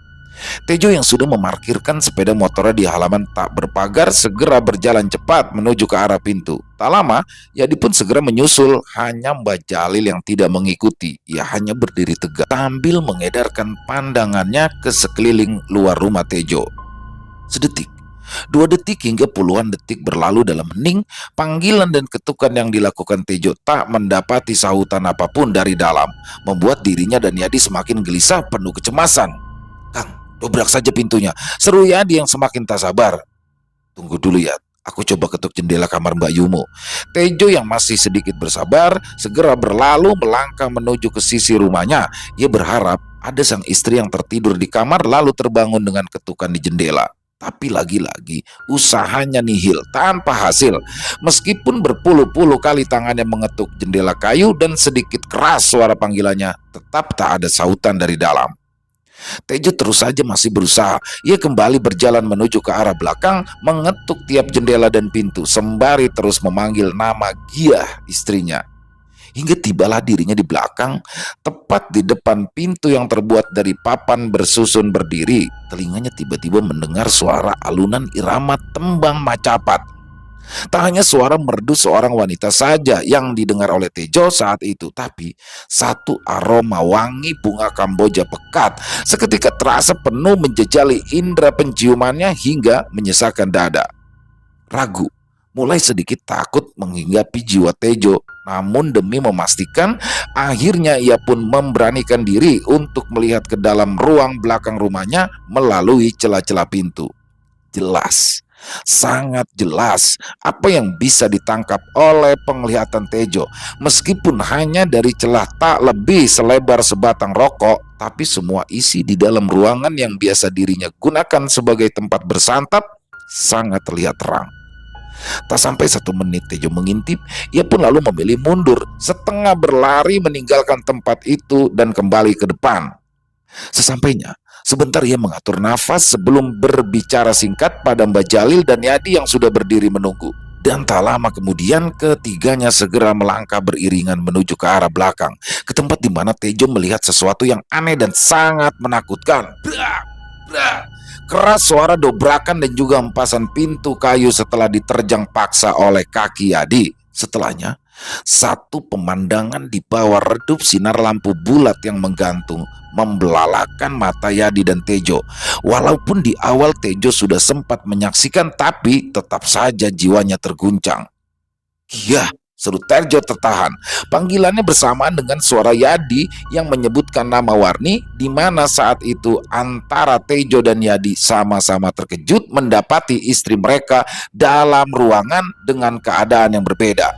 Tejo yang sudah memarkirkan sepeda motornya di halaman tak berpagar segera berjalan cepat menuju ke arah pintu. Tak lama, Yadi pun segera menyusul, hanya Mbak Jalil yang tidak mengikuti. Ia hanya berdiri tegak sambil mengedarkan pandangannya ke sekeliling luar rumah Tejo. Sedetik, 2 detik hingga puluhan detik berlalu dalam hening. Panggilan dan ketukan yang dilakukan Tejo tak mendapati sahutan apapun dari dalam, membuat dirinya dan Yadi semakin gelisah penuh kecemasan. "Kang, dobrak saja pintunya," seru Yadi yang semakin tak sabar. "Tunggu dulu ya, aku coba ketuk jendela kamar Mbak Yumo." Tejo yang masih sedikit bersabar segera berlalu melangkah menuju ke sisi rumahnya. Ia berharap ada sang istri yang tertidur di kamar lalu terbangun dengan ketukan di jendela. Tapi lagi-lagi usahanya nihil tanpa hasil. Meskipun berpuluh-puluh kali tangannya mengetuk jendela kayu dan sedikit keras suara panggilannya, tetap tak ada sahutan dari dalam. Tejo terus saja masih berusaha. Ia kembali berjalan menuju ke arah belakang, mengetuk tiap jendela dan pintu, sembari terus memanggil nama Giah, istrinya. Hingga tibalah dirinya di belakang, tepat di depan pintu yang terbuat dari papan bersusun berdiri. Telinganya tiba-tiba mendengar suara alunan irama tembang macapat. Tak hanya suara merdu seorang wanita saja yang didengar oleh Tejo saat itu, tapi satu aroma wangi bunga Kamboja pekat seketika terasa penuh menjejali indera penciumannya hingga menyesakkan dada. Ragu, mulai sedikit takut menghinggapi jiwa Tejo, namun demi memastikan, akhirnya ia pun memberanikan diri untuk melihat ke dalam ruang belakang rumahnya melalui celah-celah pintu. Jelas, sangat jelas apa yang bisa ditangkap oleh penglihatan Tejo. Meskipun hanya dari celah tak lebih selebar sebatang rokok, tapi semua isi di dalam ruangan yang biasa dirinya gunakan sebagai tempat bersantap sangat terlihat terang. Tak sampai 1 menit Tejo mengintip, ia pun lalu memilih mundur, setengah berlari meninggalkan tempat itu dan kembali ke depan. Sesampainya, sebentar ia mengatur nafas sebelum berbicara singkat pada Mbak Jalil dan Yadi yang sudah berdiri menunggu. Dan tak lama kemudian ketiganya segera melangkah beriringan menuju ke arah belakang, ke tempat di mana Tejo melihat sesuatu yang aneh dan sangat menakutkan. Brak, brak. Keras suara dobrakan dan juga hempasan pintu kayu setelah diterjang paksa oleh kaki Yadi. Setelahnya, satu pemandangan di bawah redup sinar lampu bulat yang menggantung membelalakan mata Yadi dan Tejo. Walaupun di awal Tejo sudah sempat menyaksikan, tapi tetap saja jiwanya terguncang. "Giah!" seru Tejo tertahan. Panggilannya bersamaan dengan suara Yadi yang menyebutkan nama Warni, di mana saat itu antara Tejo dan Yadi sama-sama terkejut mendapati istri mereka dalam ruangan dengan keadaan yang berbeda.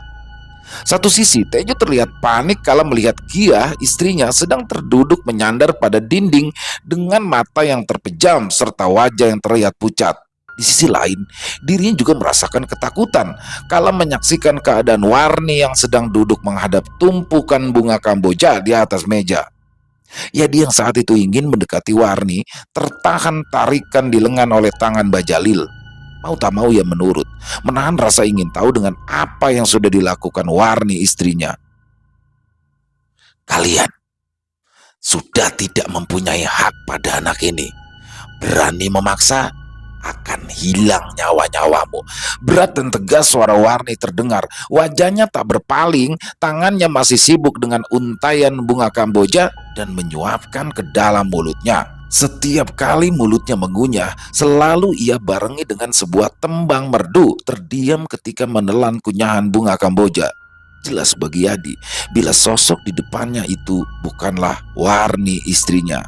Satu sisi, Tejo terlihat panik kala melihat Giah, istrinya, sedang terduduk menyandar pada dinding dengan mata yang terpejam serta wajah yang terlihat pucat. Di sisi lain, dirinya juga merasakan ketakutan kala menyaksikan keadaan Warni yang sedang duduk menghadap tumpukan bunga Kamboja di atas meja. Yadi yang saat itu ingin mendekati Warni tertahan tarikan di lengan oleh tangan Mbak Jalil. Mau tak mau ia menurut, menahan rasa ingin tahu dengan apa yang sudah dilakukan Warni istrinya. "Kalian sudah tidak mempunyai hak pada anak ini. Berani memaksa, akan hilang nyawa-nyawamu. Berat dan tegas suara Warni terdengar. Wajahnya tak berpaling, tangannya masih sibuk dengan untaian bunga kamboja dan menyuapkan ke dalam mulutnya. Setiap kali mulutnya mengunyah, selalu ia barengi dengan sebuah tembang merdu terdiam ketika menelan kunyahan bunga kamboja. Jelas bagi Yadi, bila sosok di depannya itu bukanlah Warni istrinya.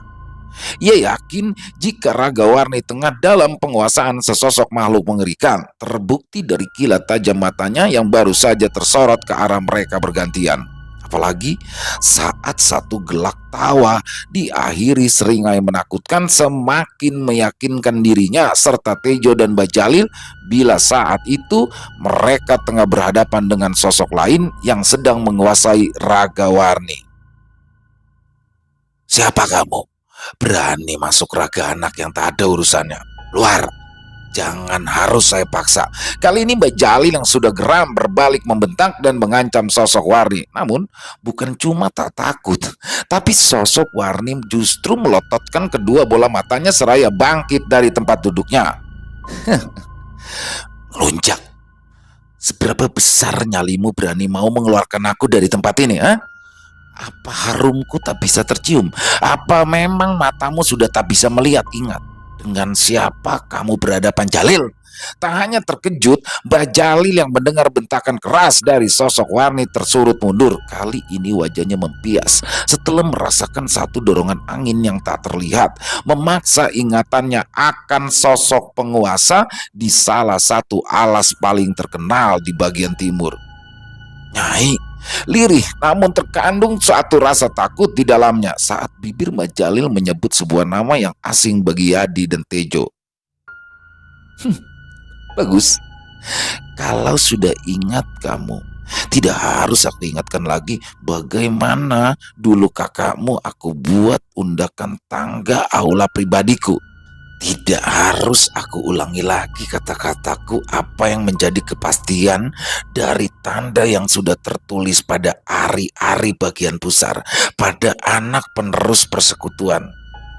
Ia yakin jika Raga Warni tengah dalam penguasaan sesosok makhluk mengerikan, terbukti dari kilat tajam matanya yang baru saja tersorot ke arah mereka bergantian. Apalagi saat satu gelak tawa diakhiri seringai menakutkan semakin meyakinkan dirinya serta Tejo dan Bajalil bila saat itu mereka tengah berhadapan dengan sosok lain yang sedang menguasai Raga Warni. Siapa kamu? Berani masuk raga anak yang tak ada urusannya. Luar, jangan harus saya paksa. Kali ini Mbak Jalil yang sudah geram berbalik membentak dan mengancam sosok Warni. Namun bukan cuma tak takut, tapi sosok Warni justru melototkan kedua bola matanya seraya bangkit dari tempat duduknya. Melunjak. Seberapa besar nyalimu berani mau mengeluarkan aku dari tempat ini, ha? Apa harumku tak bisa tercium? Apa memang matamu sudah tak bisa melihat? Ingat, dengan siapa kamu berhadapan, Jalil? Tak hanya terkejut, Mbah Jalil yang mendengar bentakan keras dari sosok Warni tersurut mundur. Kali ini wajahnya mempias setelah merasakan satu dorongan angin yang tak terlihat, memaksa ingatannya akan sosok penguasa di salah satu alas paling terkenal di bagian timur. Nyai, lirih namun terkandung suatu rasa takut di dalamnya saat bibir Mbak Jalil menyebut sebuah nama yang asing bagi Yadi dan Tejo. Bagus. Kalau sudah ingat kamu, tidak harus aku ingatkan lagi bagaimana dulu kakakmu aku buat undakan tangga aula pribadiku. Tidak harus aku ulangi lagi kata-kataku apa yang menjadi kepastian dari tanda yang sudah tertulis pada ari-ari bagian pusar, pada anak penerus persekutuan.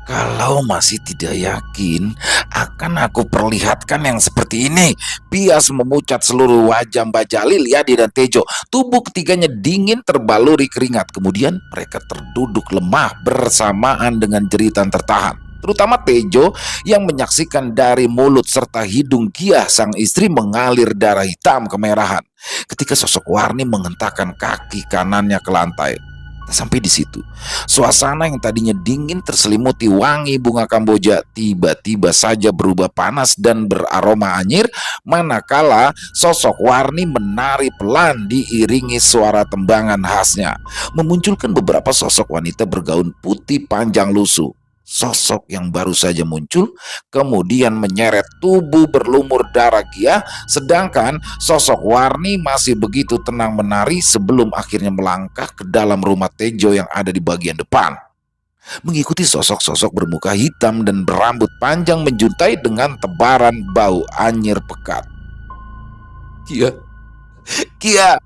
Kalau masih tidak yakin, akan aku perlihatkan yang seperti ini. Bias memucat seluruh wajah Mbak Jalil, Yadi dan Tejo. Tubuh ketiganya dingin terbaluri keringat. Kemudian mereka terduduk lemah bersamaan dengan jeritan tertahan. Terutama Tejo yang menyaksikan dari mulut serta hidung Kia sang istri mengalir darah hitam kemerahan ketika sosok Warni menghentakkan kaki kanannya ke lantai. Sampai di situ, suasana yang tadinya dingin terselimuti wangi bunga kamboja tiba-tiba saja berubah panas dan beraroma anyir manakala sosok Warni menari pelan diiringi suara tembangan khasnya, memunculkan beberapa sosok wanita bergaun putih panjang lusuh. Sosok yang baru saja muncul kemudian menyeret tubuh berlumur darah Gia, sedangkan sosok Warni masih begitu tenang menari sebelum akhirnya melangkah ke dalam rumah Tejo yang ada di bagian depan. Mengikuti sosok-sosok bermuka hitam dan berambut panjang menjuntai dengan tebaran bau anyir pekat. Gia.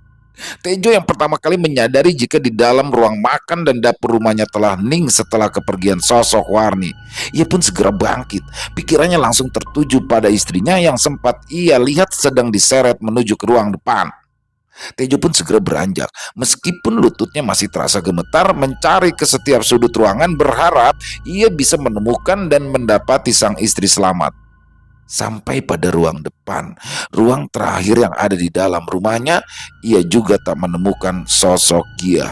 Tejo yang pertama kali menyadari jika di dalam ruang makan dan dapur rumahnya telah hening setelah kepergian sosok Warni. Ia pun segera bangkit. Pikirannya langsung tertuju pada istrinya yang sempat ia lihat sedang diseret menuju ke ruang depan. Tejo pun segera beranjak, meskipun lututnya masih terasa gemetar, mencari ke setiap sudut ruangan berharap ia bisa menemukan dan mendapati sang istri selamat. Sampai pada ruang depan, ruang terakhir yang ada di dalam rumahnya, ia juga tak menemukan sosok Gia.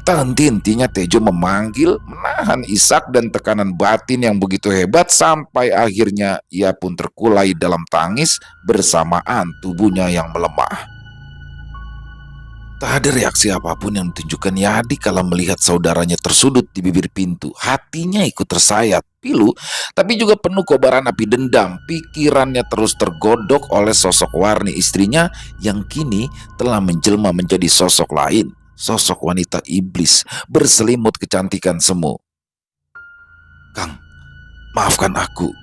Tak henti-hentinya Tejo memanggil, menahan isak dan tekanan batin yang begitu hebat sampai akhirnya ia pun terkulai dalam tangis bersamaan tubuhnya yang melemah. Tak ada reaksi apapun yang ditunjukkan Yadi kala melihat saudaranya tersudut di bibir pintu. Hatinya ikut tersayat, pilu, tapi juga penuh kobaran api dendam. Pikirannya terus tergodok oleh sosok Warni istrinya yang kini telah menjelma menjadi sosok lain. Sosok wanita iblis berselimut kecantikan semu. Kang, maafkan aku.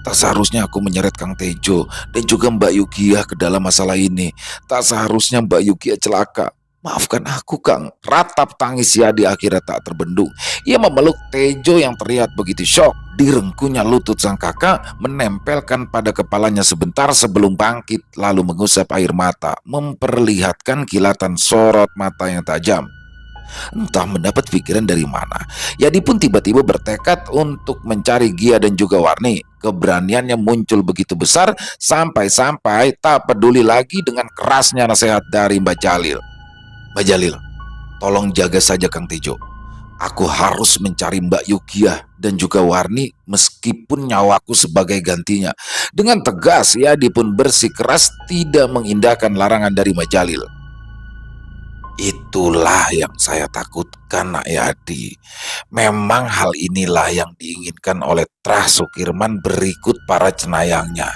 Tak seharusnya aku menyeret Kang Tejo dan juga Mbak Yukiah ke dalam masalah ini. Tak seharusnya Mbak Yukiah celaka. Maafkan aku, Kang. Ratap tangis Yadi akhirnya tak terbendung. Ia memeluk Tejo yang terlihat begitu syok. Direngkuhnya lutut sang kakak, menempelkan pada kepalanya sebentar sebelum bangkit, lalu mengusap air mata, memperlihatkan kilatan sorot mata yang tajam. Entah mendapat pikiran dari mana, Yadi pun tiba-tiba bertekad untuk mencari Gia dan juga Warni. Keberaniannya muncul begitu besar sampai-sampai tak peduli lagi dengan kerasnya nasihat dari Mbak Jalil. Mbak Jalil, tolong jaga saja Kang Tejo. Aku harus mencari Mbak Yukiah dan juga Warni meskipun nyawaku sebagai gantinya. Dengan tegas, Yadi pun bersikeras tidak mengindahkan larangan dari Mbak Jalil. Itulah yang saya takutkan, Nak Yadi. Memang hal inilah yang diinginkan oleh Trah Sukirman berikut para cenayangnya.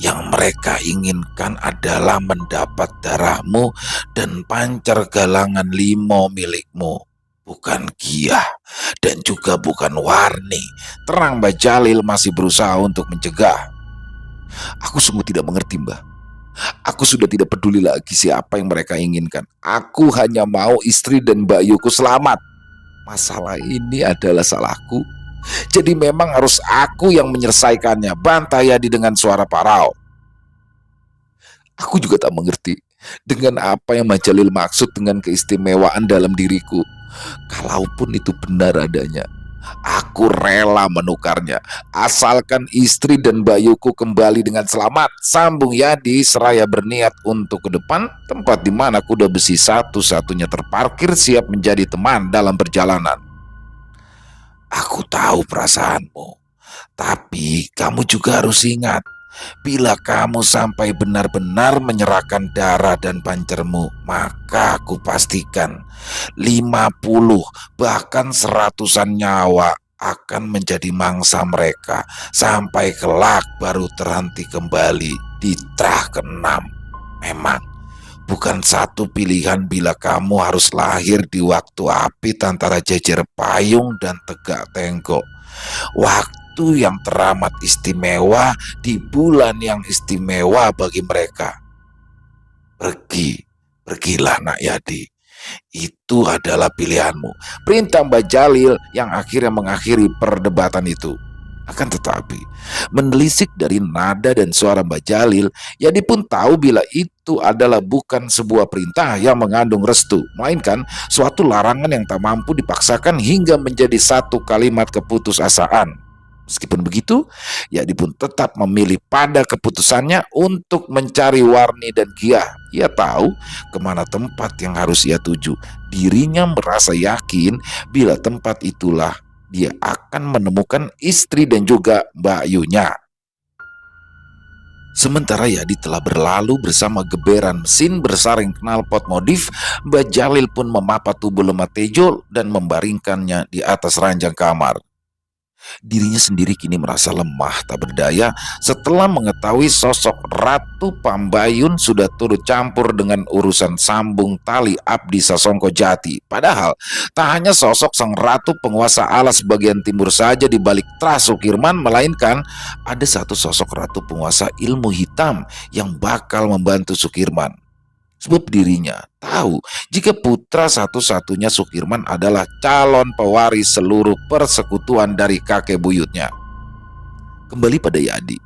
Yang mereka inginkan adalah mendapat darahmu dan pancar galangan limo milikmu. Bukan Gia dan juga bukan Warni. Terang Mbak Jalil masih berusaha untuk mencegah. Aku sungguh tidak mengerti, Mbak. Aku sudah tidak peduli lagi siapa yang mereka inginkan. Aku hanya mau istri dan Bayuku selamat. Masalah ini adalah salahku. Jadi memang harus aku yang menyelesaikannya, bantah Yadi dengan suara parau. Aku juga tak mengerti dengan apa yang Majalil maksud dengan keistimewaan dalam diriku. Kalaupun itu benar adanya, aku rela menukarnya, asalkan istri dan Bayuku kembali dengan selamat, sambung Yadi seraya berniat untuk ke depan, tempat di mana kuda besi satu-satunya terparkir siap menjadi teman dalam perjalanan. Aku tahu perasaanmu, tapi kamu juga harus ingat, bila kamu sampai benar-benar menyerahkan darah dan pancermu, maka aku pastikan 50 bahkan 100-an nyawa akan menjadi mangsa mereka sampai kelak baru terhenti kembali di Trah ke-6. Memang bukan satu pilihan bila kamu harus lahir di waktu apit antara jejer payung dan tegak tengkok. Waktu yang teramat istimewa di bulan yang istimewa bagi mereka. Pergilah Nak Yadi. Itu adalah pilihanmu, perintah Mbak Jalil yang akhirnya mengakhiri perdebatan itu. Akan tetapi, menelisik dari nada dan suara Mbak Jalil, Yadi pun tahu bila itu adalah bukan sebuah perintah yang mengandung restu, melainkan suatu larangan yang tak mampu dipaksakan hingga menjadi satu kalimat keputusasaan. Meskipun begitu, Yadi pun tetap memilih pada keputusannya untuk mencari Warni dan Gia. Ia tahu kemana tempat yang harus ia tuju. Dirinya merasa yakin bila tempat itulah dia akan menemukan istri dan juga Mbak Yunya. Sementara Yadi telah berlalu bersama geberan mesin bersaring knalpot modif, Mbak Jalil pun memapat tubuh lemah Tejo dan membaringkannya di atas ranjang kamar. Dirinya sendiri kini merasa lemah tak berdaya setelah mengetahui sosok Ratu Pambayun sudah turut campur dengan urusan sambung tali Abdi Sasongko Jati. Padahal tak hanya sosok sang ratu penguasa alas bagian timur saja di balik Trah Sukirman, melainkan ada satu sosok ratu penguasa ilmu hitam yang bakal membantu Sukirman. Sebab dirinya tahu jika putra satu-satunya Sukirman adalah calon pewaris seluruh persekutuan dari kakek buyutnya. Kembali pada Yadi,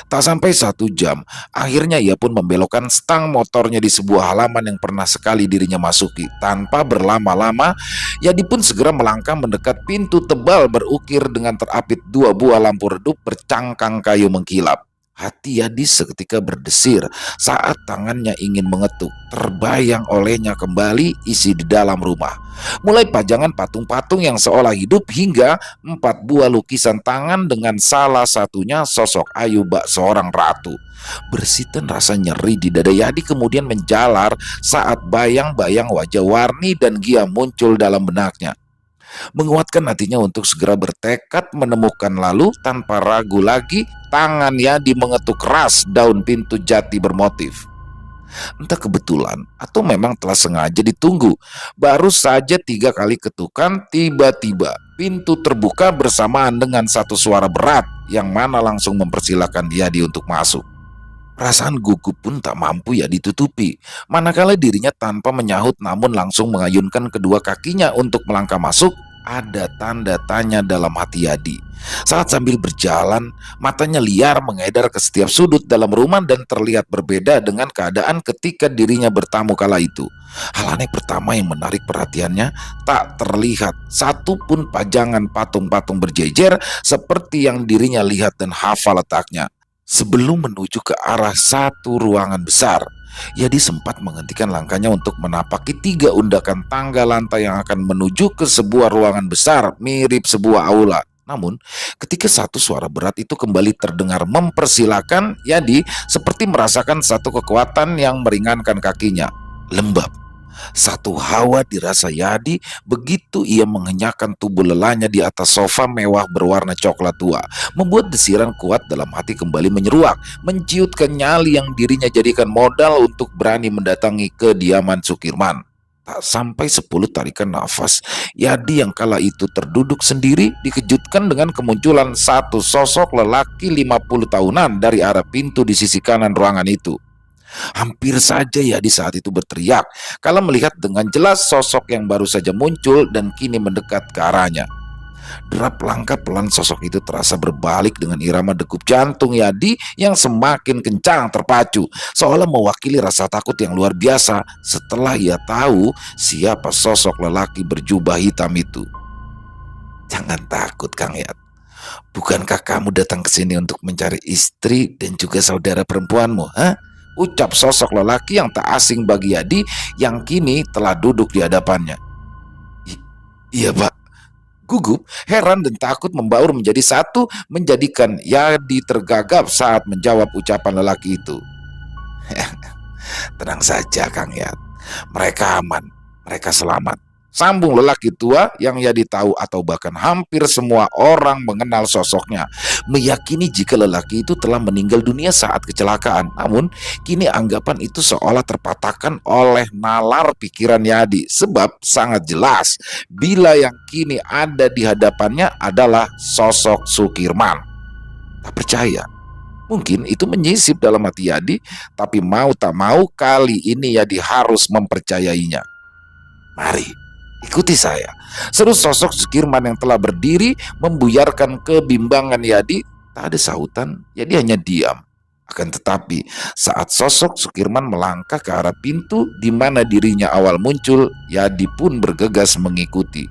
tak sampai 1 jam, akhirnya ia pun membelokkan stang motornya di sebuah halaman yang pernah sekali dirinya masuki. Tanpa berlama-lama, Yadi pun segera melangkah mendekat pintu tebal berukir dengan terapit 2 buah lampu redup bercangkang kayu mengkilap. Hati Yadi seketika berdesir saat tangannya ingin mengetuk. Terbayang olehnya kembali isi di dalam rumah. Mulai pajangan patung-patung yang seolah hidup hingga 4 buah lukisan tangan dengan salah satunya sosok Ayu bak seorang ratu. Bersitan rasa nyeri di dada Yadi kemudian menjalar saat bayang-bayang wajah Warni dan Gia muncul dalam benaknya. Menguatkan hatinya untuk segera bertekad menemukan, lalu tanpa ragu lagi tangan Yadi mengetuk keras daun pintu jati bermotif. Entah kebetulan atau memang telah sengaja ditunggu, baru saja 3 kali ketukan tiba-tiba pintu terbuka bersamaan dengan satu suara berat yang mana langsung mempersilahkan Yadi untuk masuk. Perasaan gugup pun tak mampu ya ditutupi, manakala dirinya tanpa menyahut namun langsung mengayunkan kedua kakinya untuk melangkah masuk. Ada tanda tanya dalam hati Yadi. Saat sambil berjalan, matanya liar mengedar ke setiap sudut dalam rumah dan terlihat berbeda dengan keadaan ketika dirinya bertamu kala itu. Hal aneh pertama yang menarik perhatiannya, tak terlihat satu pun pajangan patung-patung berjejer seperti yang dirinya lihat dan hafal letaknya. Sebelum menuju ke arah satu ruangan besar, Yadi sempat menghentikan langkahnya untuk menapaki 3 undakan tangga lantai yang akan menuju ke sebuah ruangan besar mirip sebuah aula. Namun, ketika satu suara berat itu kembali terdengar mempersilahkan, Yadi seperti merasakan satu kekuatan yang meringankan kakinya. Lembab. Satu hawa dirasa Yadi begitu ia mengenyahkan tubuh lelahnya di atas sofa mewah berwarna coklat tua, membuat desiran kuat dalam hati kembali menyeruak, menciutkan nyali yang dirinya jadikan modal untuk berani mendatangi kediaman Sukirman. Tak sampai 10 tarikan nafas, Yadi yang kala itu terduduk sendiri dikejutkan dengan kemunculan satu sosok lelaki 50 tahunan dari arah pintu di sisi kanan ruangan itu. Hampir saja ya di saat itu berteriak kalau melihat dengan jelas sosok yang baru saja muncul dan kini mendekat ke arahnya. Derap langkah pelan sosok itu terasa berbalik dengan irama degup jantung Yadi yang semakin kencang terpacu, seolah mewakili rasa takut yang luar biasa setelah ia tahu siapa sosok lelaki berjubah hitam itu. Jangan takut Kang Yat. Bukankah kamu datang ke sini untuk mencari istri dan juga saudara perempuanmu, ha? Ucap sosok lelaki yang tak asing bagi Yadi yang kini telah duduk di hadapannya. Iya Pak. Gugup, heran dan takut membaur menjadi satu, menjadikan Yadi tergagap saat menjawab ucapan lelaki itu. Tenang saja Kang Yat, mereka aman, mereka selamat. Sambung lelaki tua yang Yadi tahu atau bahkan hampir semua orang mengenal sosoknya, meyakini jika lelaki itu telah meninggal dunia saat kecelakaan. Namun kini anggapan itu seolah terpatahkan oleh nalar pikiran Yadi, sebab sangat jelas bila yang kini ada di hadapannya adalah sosok Sukirman. Tak percaya. Mungkin itu menyisip dalam hati Yadi, tapi mau tak mau kali ini Yadi harus mempercayainya. Mari, ikuti saya. Seru sosok Sukirman yang telah berdiri membuyarkan kebimbangan Yadi. Tak ada sahutan, Yadi hanya diam. Akan tetapi saat sosok Sukirman melangkah ke arah pintu di mana dirinya awal muncul, Yadi pun bergegas mengikuti.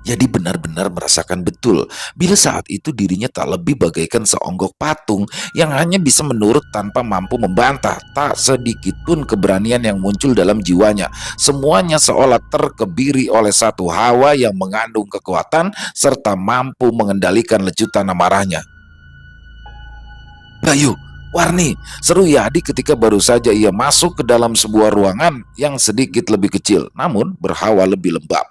Yadi benar-benar merasakan betul bila saat itu dirinya tak lebih bagaikan seonggok patung yang hanya bisa menurut tanpa mampu membantah. Tak sedikit pun keberanian yang muncul dalam jiwanya. Semuanya seolah terkebiri oleh satu hawa yang mengandung kekuatan serta mampu mengendalikan lecutan amarahnya. Bayu, Warni, seru Yadi ketika baru saja ia masuk ke dalam sebuah ruangan yang sedikit lebih kecil namun berhawa lebih lembab.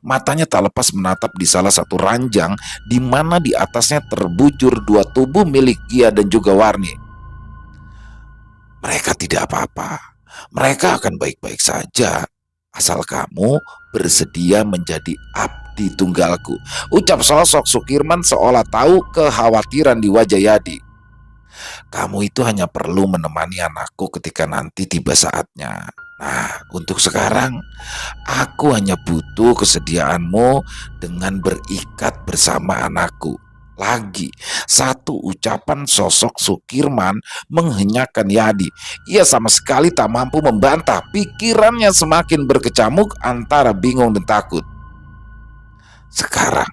Matanya tak lepas menatap di salah satu ranjang di mana di atasnya terbujur 2 tubuh milik Gia dan juga Warni. Mereka tidak apa-apa. Mereka akan baik-baik saja. Asal kamu bersedia menjadi abdi tunggalku. Ucap sosok Sukirman seolah tahu kekhawatiran di wajah Yadi. Kamu itu hanya perlu menemani anakku ketika nanti tiba saatnya. Nah, untuk sekarang, aku hanya butuh kesediaanmu dengan berikat bersama anakku. Lagi, satu ucapan sosok Sukirman menghenyakan Yadi. Ia sama sekali tak mampu membantah. Pikirannya semakin berkecamuk antara bingung dan takut. Sekarang,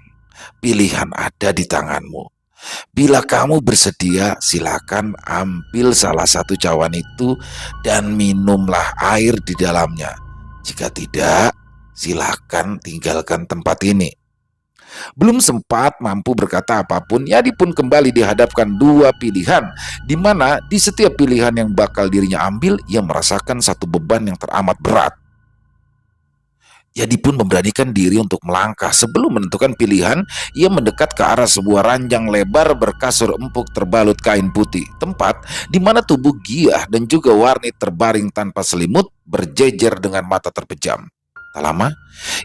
pilihan ada di tanganmu. Bila kamu bersedia, silakan ambil salah satu cawan itu dan minumlah air di dalamnya. Jika tidak, silakan tinggalkan tempat ini. Belum sempat mampu berkata apapun, Yadi pun kembali dihadapkan 2 pilihan, di mana di setiap pilihan yang bakal dirinya ambil, ia merasakan satu beban yang teramat berat. Yadi pun memberanikan diri untuk melangkah. Sebelum menentukan pilihan, ia mendekat ke arah sebuah ranjang lebar berkasur empuk terbalut kain putih. Tempat di mana tubuh Gia dan juga Warni terbaring tanpa selimut, berjejer dengan mata terpejam. Tak lama,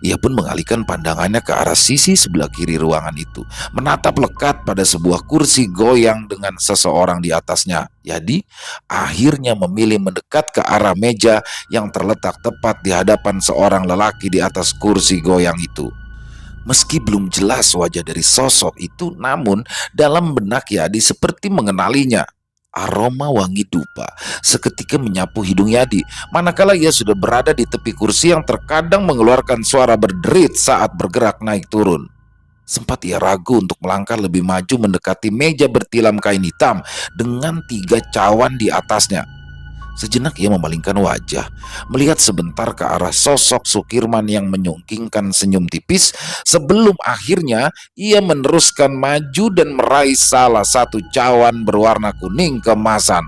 ia pun mengalihkan pandangannya ke arah sisi sebelah kiri ruangan itu, menatap lekat pada sebuah kursi goyang dengan seseorang di atasnya. Yadi akhirnya memilih mendekat ke arah meja yang terletak tepat di hadapan seorang lelaki di atas kursi goyang itu. Meski belum jelas wajah dari sosok itu, namun dalam benak Yadi seperti mengenalinya. Aroma wangi dupa seketika menyapu hidung Yadi, manakala ia sudah berada di tepi kursi yang terkadang mengeluarkan suara berderit saat bergerak naik turun. Sempat ia ragu untuk melangkah lebih maju mendekati meja bertilam kain hitam dengan 3 cawan di atasnya. Sejenak ia memalingkan wajah, melihat sebentar ke arah sosok Sukirman yang menyungkingkan senyum tipis, sebelum akhirnya ia meneruskan maju dan meraih salah satu cawan berwarna kuning keemasan.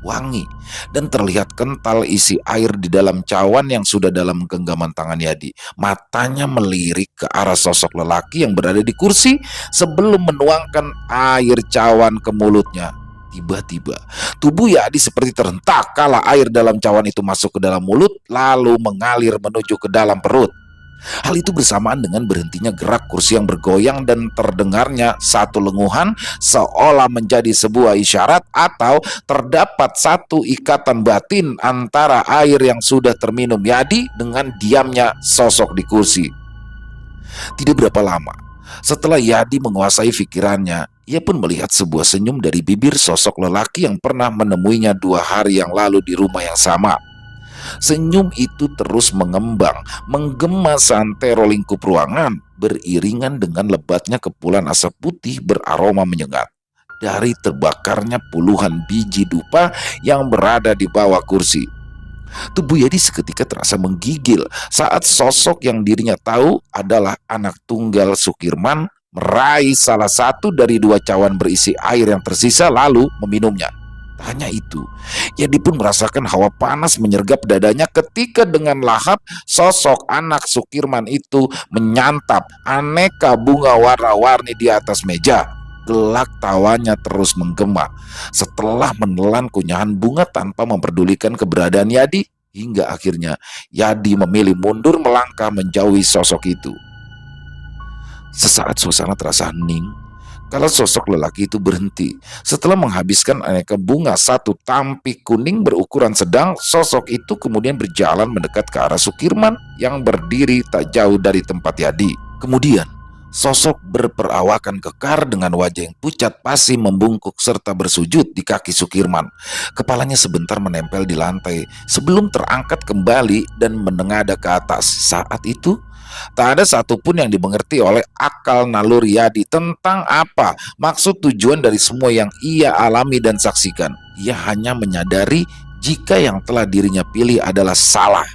Wangi dan terlihat kental isi air di dalam cawan yang sudah dalam genggaman tangan Yadi. Matanya melirik ke arah sosok lelaki yang berada di kursi sebelum menuangkan air cawan ke mulutnya. Tiba-tiba tubuh Yadi seperti terhentak kala air dalam cawan itu masuk ke dalam mulut lalu mengalir menuju ke dalam perut. Hal itu bersamaan dengan berhentinya gerak kursi yang bergoyang dan terdengarnya satu lenguhan seolah menjadi sebuah isyarat atau terdapat satu ikatan batin antara air yang sudah terminum Yadi dengan diamnya sosok di kursi. Tidak berapa lama setelah Yadi menguasai pikirannya, ia pun melihat sebuah senyum dari bibir sosok lelaki yang pernah menemuinya 2 hari yang lalu di rumah yang sama. Senyum itu terus mengembang, menggema santero lingkup ruangan, beriringan dengan lebatnya kepulan asap putih beraroma menyengat dari terbakarnya puluhan biji dupa yang berada di bawah kursi. Tubuh Yadi seketika terasa menggigil saat sosok yang dirinya tahu adalah anak tunggal Sukirman meraih salah satu dari 2 cawan berisi air yang tersisa lalu meminumnya. Tak hanya itu, Yadi pun merasakan hawa panas menyergap dadanya ketika dengan lahap sosok anak Sukirman itu menyantap aneka bunga warna-warni di atas meja. Gelak tawanya terus menggema setelah menelan kunyahan bunga tanpa memperdulikan keberadaan Yadi, hingga akhirnya Yadi memilih mundur melangkah menjauhi sosok itu. Sesaat suasana terasa hening kalau sosok lelaki itu berhenti. Setelah menghabiskan aneka bunga satu tampik kuning berukuran sedang, sosok itu kemudian berjalan mendekat ke arah Sukirman yang berdiri tak jauh dari tempat Yadi. Kemudian sosok berperawakan kekar dengan wajah yang pucat pasi membungkuk serta bersujud di kaki Sukirman. Kepalanya sebentar menempel di lantai sebelum terangkat kembali dan menengadah ke atas. Saat itu tak ada satupun yang dimengerti oleh akal naluri Yadi tentang apa maksud tujuan dari semua yang ia alami dan saksikan. Ia hanya menyadari jika yang telah dirinya pilih adalah salah.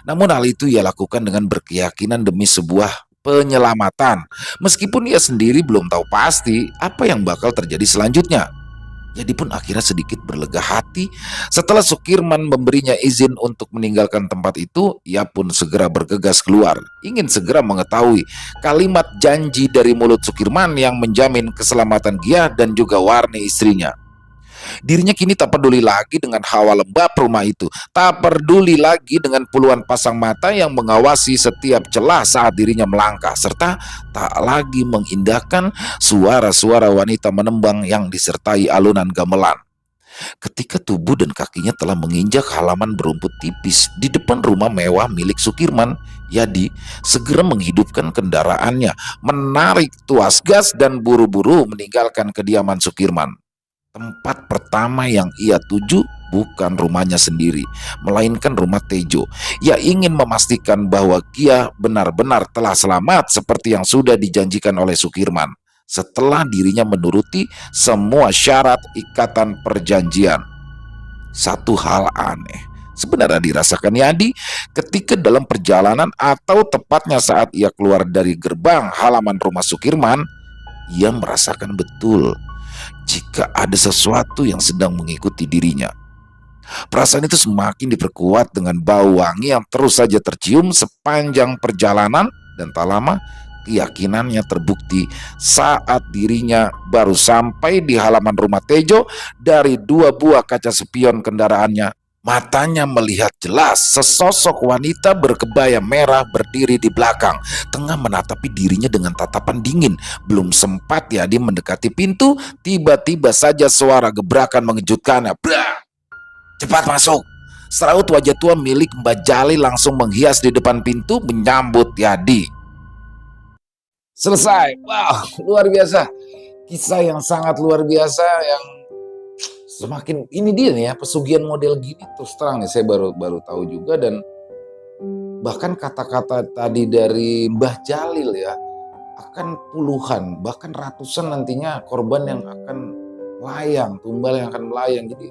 Namun hal itu ia lakukan dengan berkeyakinan demi sebuah penyelamatan, meskipun ia sendiri belum tahu pasti apa yang bakal terjadi selanjutnya. Jadi pun akhirnya sedikit berlega hati setelah Sukirman memberinya izin untuk meninggalkan tempat itu. Ia pun segera bergegas keluar, ingin segera mengetahui kalimat janji dari mulut Sukirman yang menjamin keselamatan Gia dan juga Warni istrinya. Dirinya kini tak peduli lagi dengan hawa lembab rumah itu, tak peduli lagi dengan puluhan pasang mata yang mengawasi setiap celah saat dirinya melangkah, serta tak lagi mengindahkan suara-suara wanita menembang yang disertai alunan gamelan. Ketika tubuh dan kakinya telah menginjak halaman berumput tipis di depan rumah mewah milik Sukirman, Yadi segera menghidupkan kendaraannya, menarik tuas gas dan buru-buru meninggalkan kediaman Sukirman. Tempat pertama yang ia tuju bukan rumahnya sendiri, melainkan rumah Tejo. Ia ingin memastikan bahwa Gia benar-benar telah selamat seperti yang sudah dijanjikan oleh Sukirman setelah dirinya menuruti semua syarat ikatan perjanjian. Satu hal aneh sebenarnya dirasakan Yadi ketika dalam perjalanan atau tepatnya saat ia keluar dari gerbang halaman rumah Sukirman. Ia merasakan betul jika ada sesuatu yang sedang mengikuti dirinya. Perasaan itu semakin diperkuat dengan bau wangi yang terus saja tercium sepanjang perjalanan, dan tak lama keyakinannya terbukti saat dirinya baru sampai di halaman rumah Tejo. Dari 2 buah kaca spion kendaraannya Matanya melihat jelas sesosok wanita berkebaya merah berdiri di belakang, tengah menatapi dirinya dengan tatapan dingin. Belum sempat Yadi mendekati pintu, tiba-tiba saja suara gebrakan mengejutkannya. Brak! Cepat masuk! Seraut wajah tua milik Mbak Jali langsung menghias di depan pintu menyambut Yadi. Selesai. Wow, luar biasa. Kisah yang sangat luar biasa yang semakin ini dia nih ya, pesugihan model gini terus terang nih saya baru tahu juga. Dan bahkan kata-kata tadi dari Mbah Jalil ya, akan puluhan bahkan ratusan nantinya korban yang akan melayang, tumbal yang akan melayang. Jadi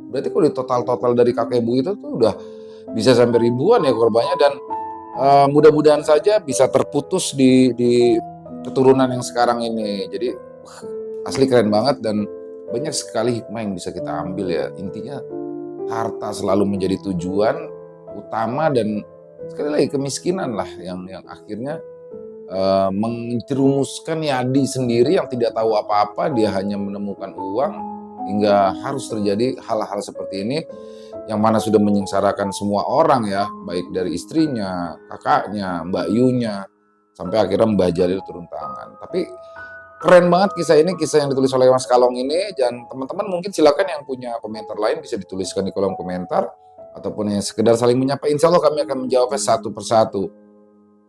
berarti kalau di total dari kakek ibu itu tuh udah bisa sampai ribuan ya korbannya. Dan mudah-mudahan saja bisa terputus di keturunan yang sekarang ini. Jadi asli keren banget dan banyak sekali hikmah yang bisa kita ambil ya. Intinya harta selalu menjadi tujuan utama, dan sekali lagi kemiskinan lah yang akhirnya menjerumuskan Yadi sendiri yang tidak tahu apa-apa. Dia hanya menemukan uang hingga harus terjadi hal-hal seperti ini yang mana sudah menyengsarakan semua orang ya, baik dari istrinya, kakaknya, Mbak Yunya, sampai akhirnya Mbah Jalil turun tangan. Tapi keren banget kisah ini, kisah yang ditulis oleh Mas Kalong ini. Dan teman-teman mungkin silakan yang punya komentar lain bisa dituliskan di kolom komentar, ataupun yang sekedar saling menyapa. Insya Allah kami akan menjawabnya satu persatu.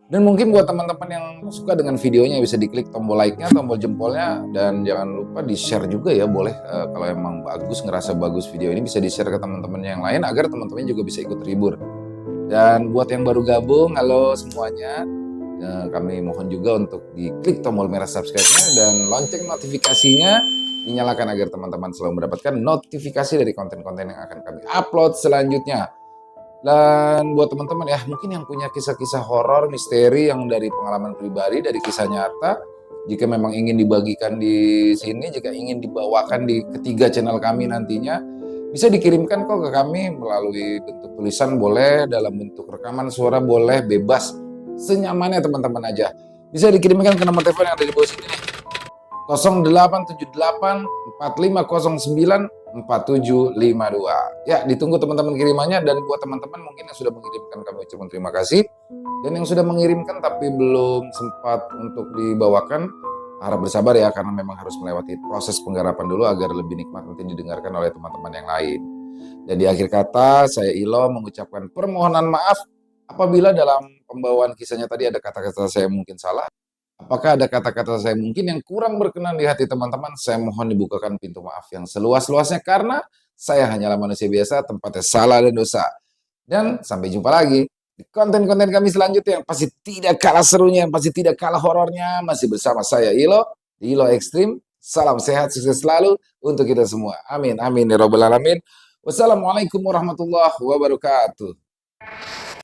Dan mungkin buat teman-teman yang suka dengan videonya bisa diklik tombol like-nya, tombol jempolnya, dan jangan lupa di-share juga ya, boleh kalau emang bagus, ngerasa bagus video ini bisa di-share ke teman-teman yang lain agar teman-teman juga bisa ikut terhibur. Dan buat yang baru gabung, halo semuanya, kami mohon juga untuk diklik tombol merah subscribe-nya dan lonceng notifikasinya dinyalakan agar teman-teman selalu mendapatkan notifikasi dari konten-konten yang akan kami upload selanjutnya. Dan buat teman-teman ya, mungkin yang punya kisah-kisah horor, misteri yang dari pengalaman pribadi, dari kisah nyata, jika memang ingin dibagikan di sini, jika ingin dibawakan di ketiga channel kami nantinya, bisa dikirimkan kok ke kami melalui bentuk tulisan boleh, dalam bentuk rekaman suara boleh, bebas, senyamannya teman-teman aja. Bisa dikirimkan ke nomor telepon yang ada di bawah sini nih, 0878 4509 4752. Ya, ditunggu teman-teman kirimannya. Dan buat teman-teman mungkin yang sudah mengirimkan, kami ucapkan terima kasih. Dan yang sudah mengirimkan tapi belum sempat untuk dibawakan, harap bersabar ya, karena memang harus melewati proses penggarapan dulu agar lebih nikmat nanti didengarkan oleh teman-teman yang lain. Dan di akhir kata, saya Ilo mengucapkan permohonan maaf apabila dalam pembawaan kisahnya tadi ada kata-kata saya mungkin salah. Apakah ada kata-kata saya mungkin yang kurang berkenan di hati teman-teman? Saya mohon dibukakan pintu maaf yang seluas-luasnya, karena saya hanyalah manusia biasa, tempatnya salah dan dosa. Dan sampai jumpa lagi di konten-konten kami selanjutnya yang pasti tidak kalah serunya, yang pasti tidak kalah horornya. Masih bersama saya Ilo, di Ilo Extreme. Salam sehat, sukses selalu untuk kita semua. Amin, amin ya robbal alamin. Wassalamualaikum warahmatullahi wabarakatuh.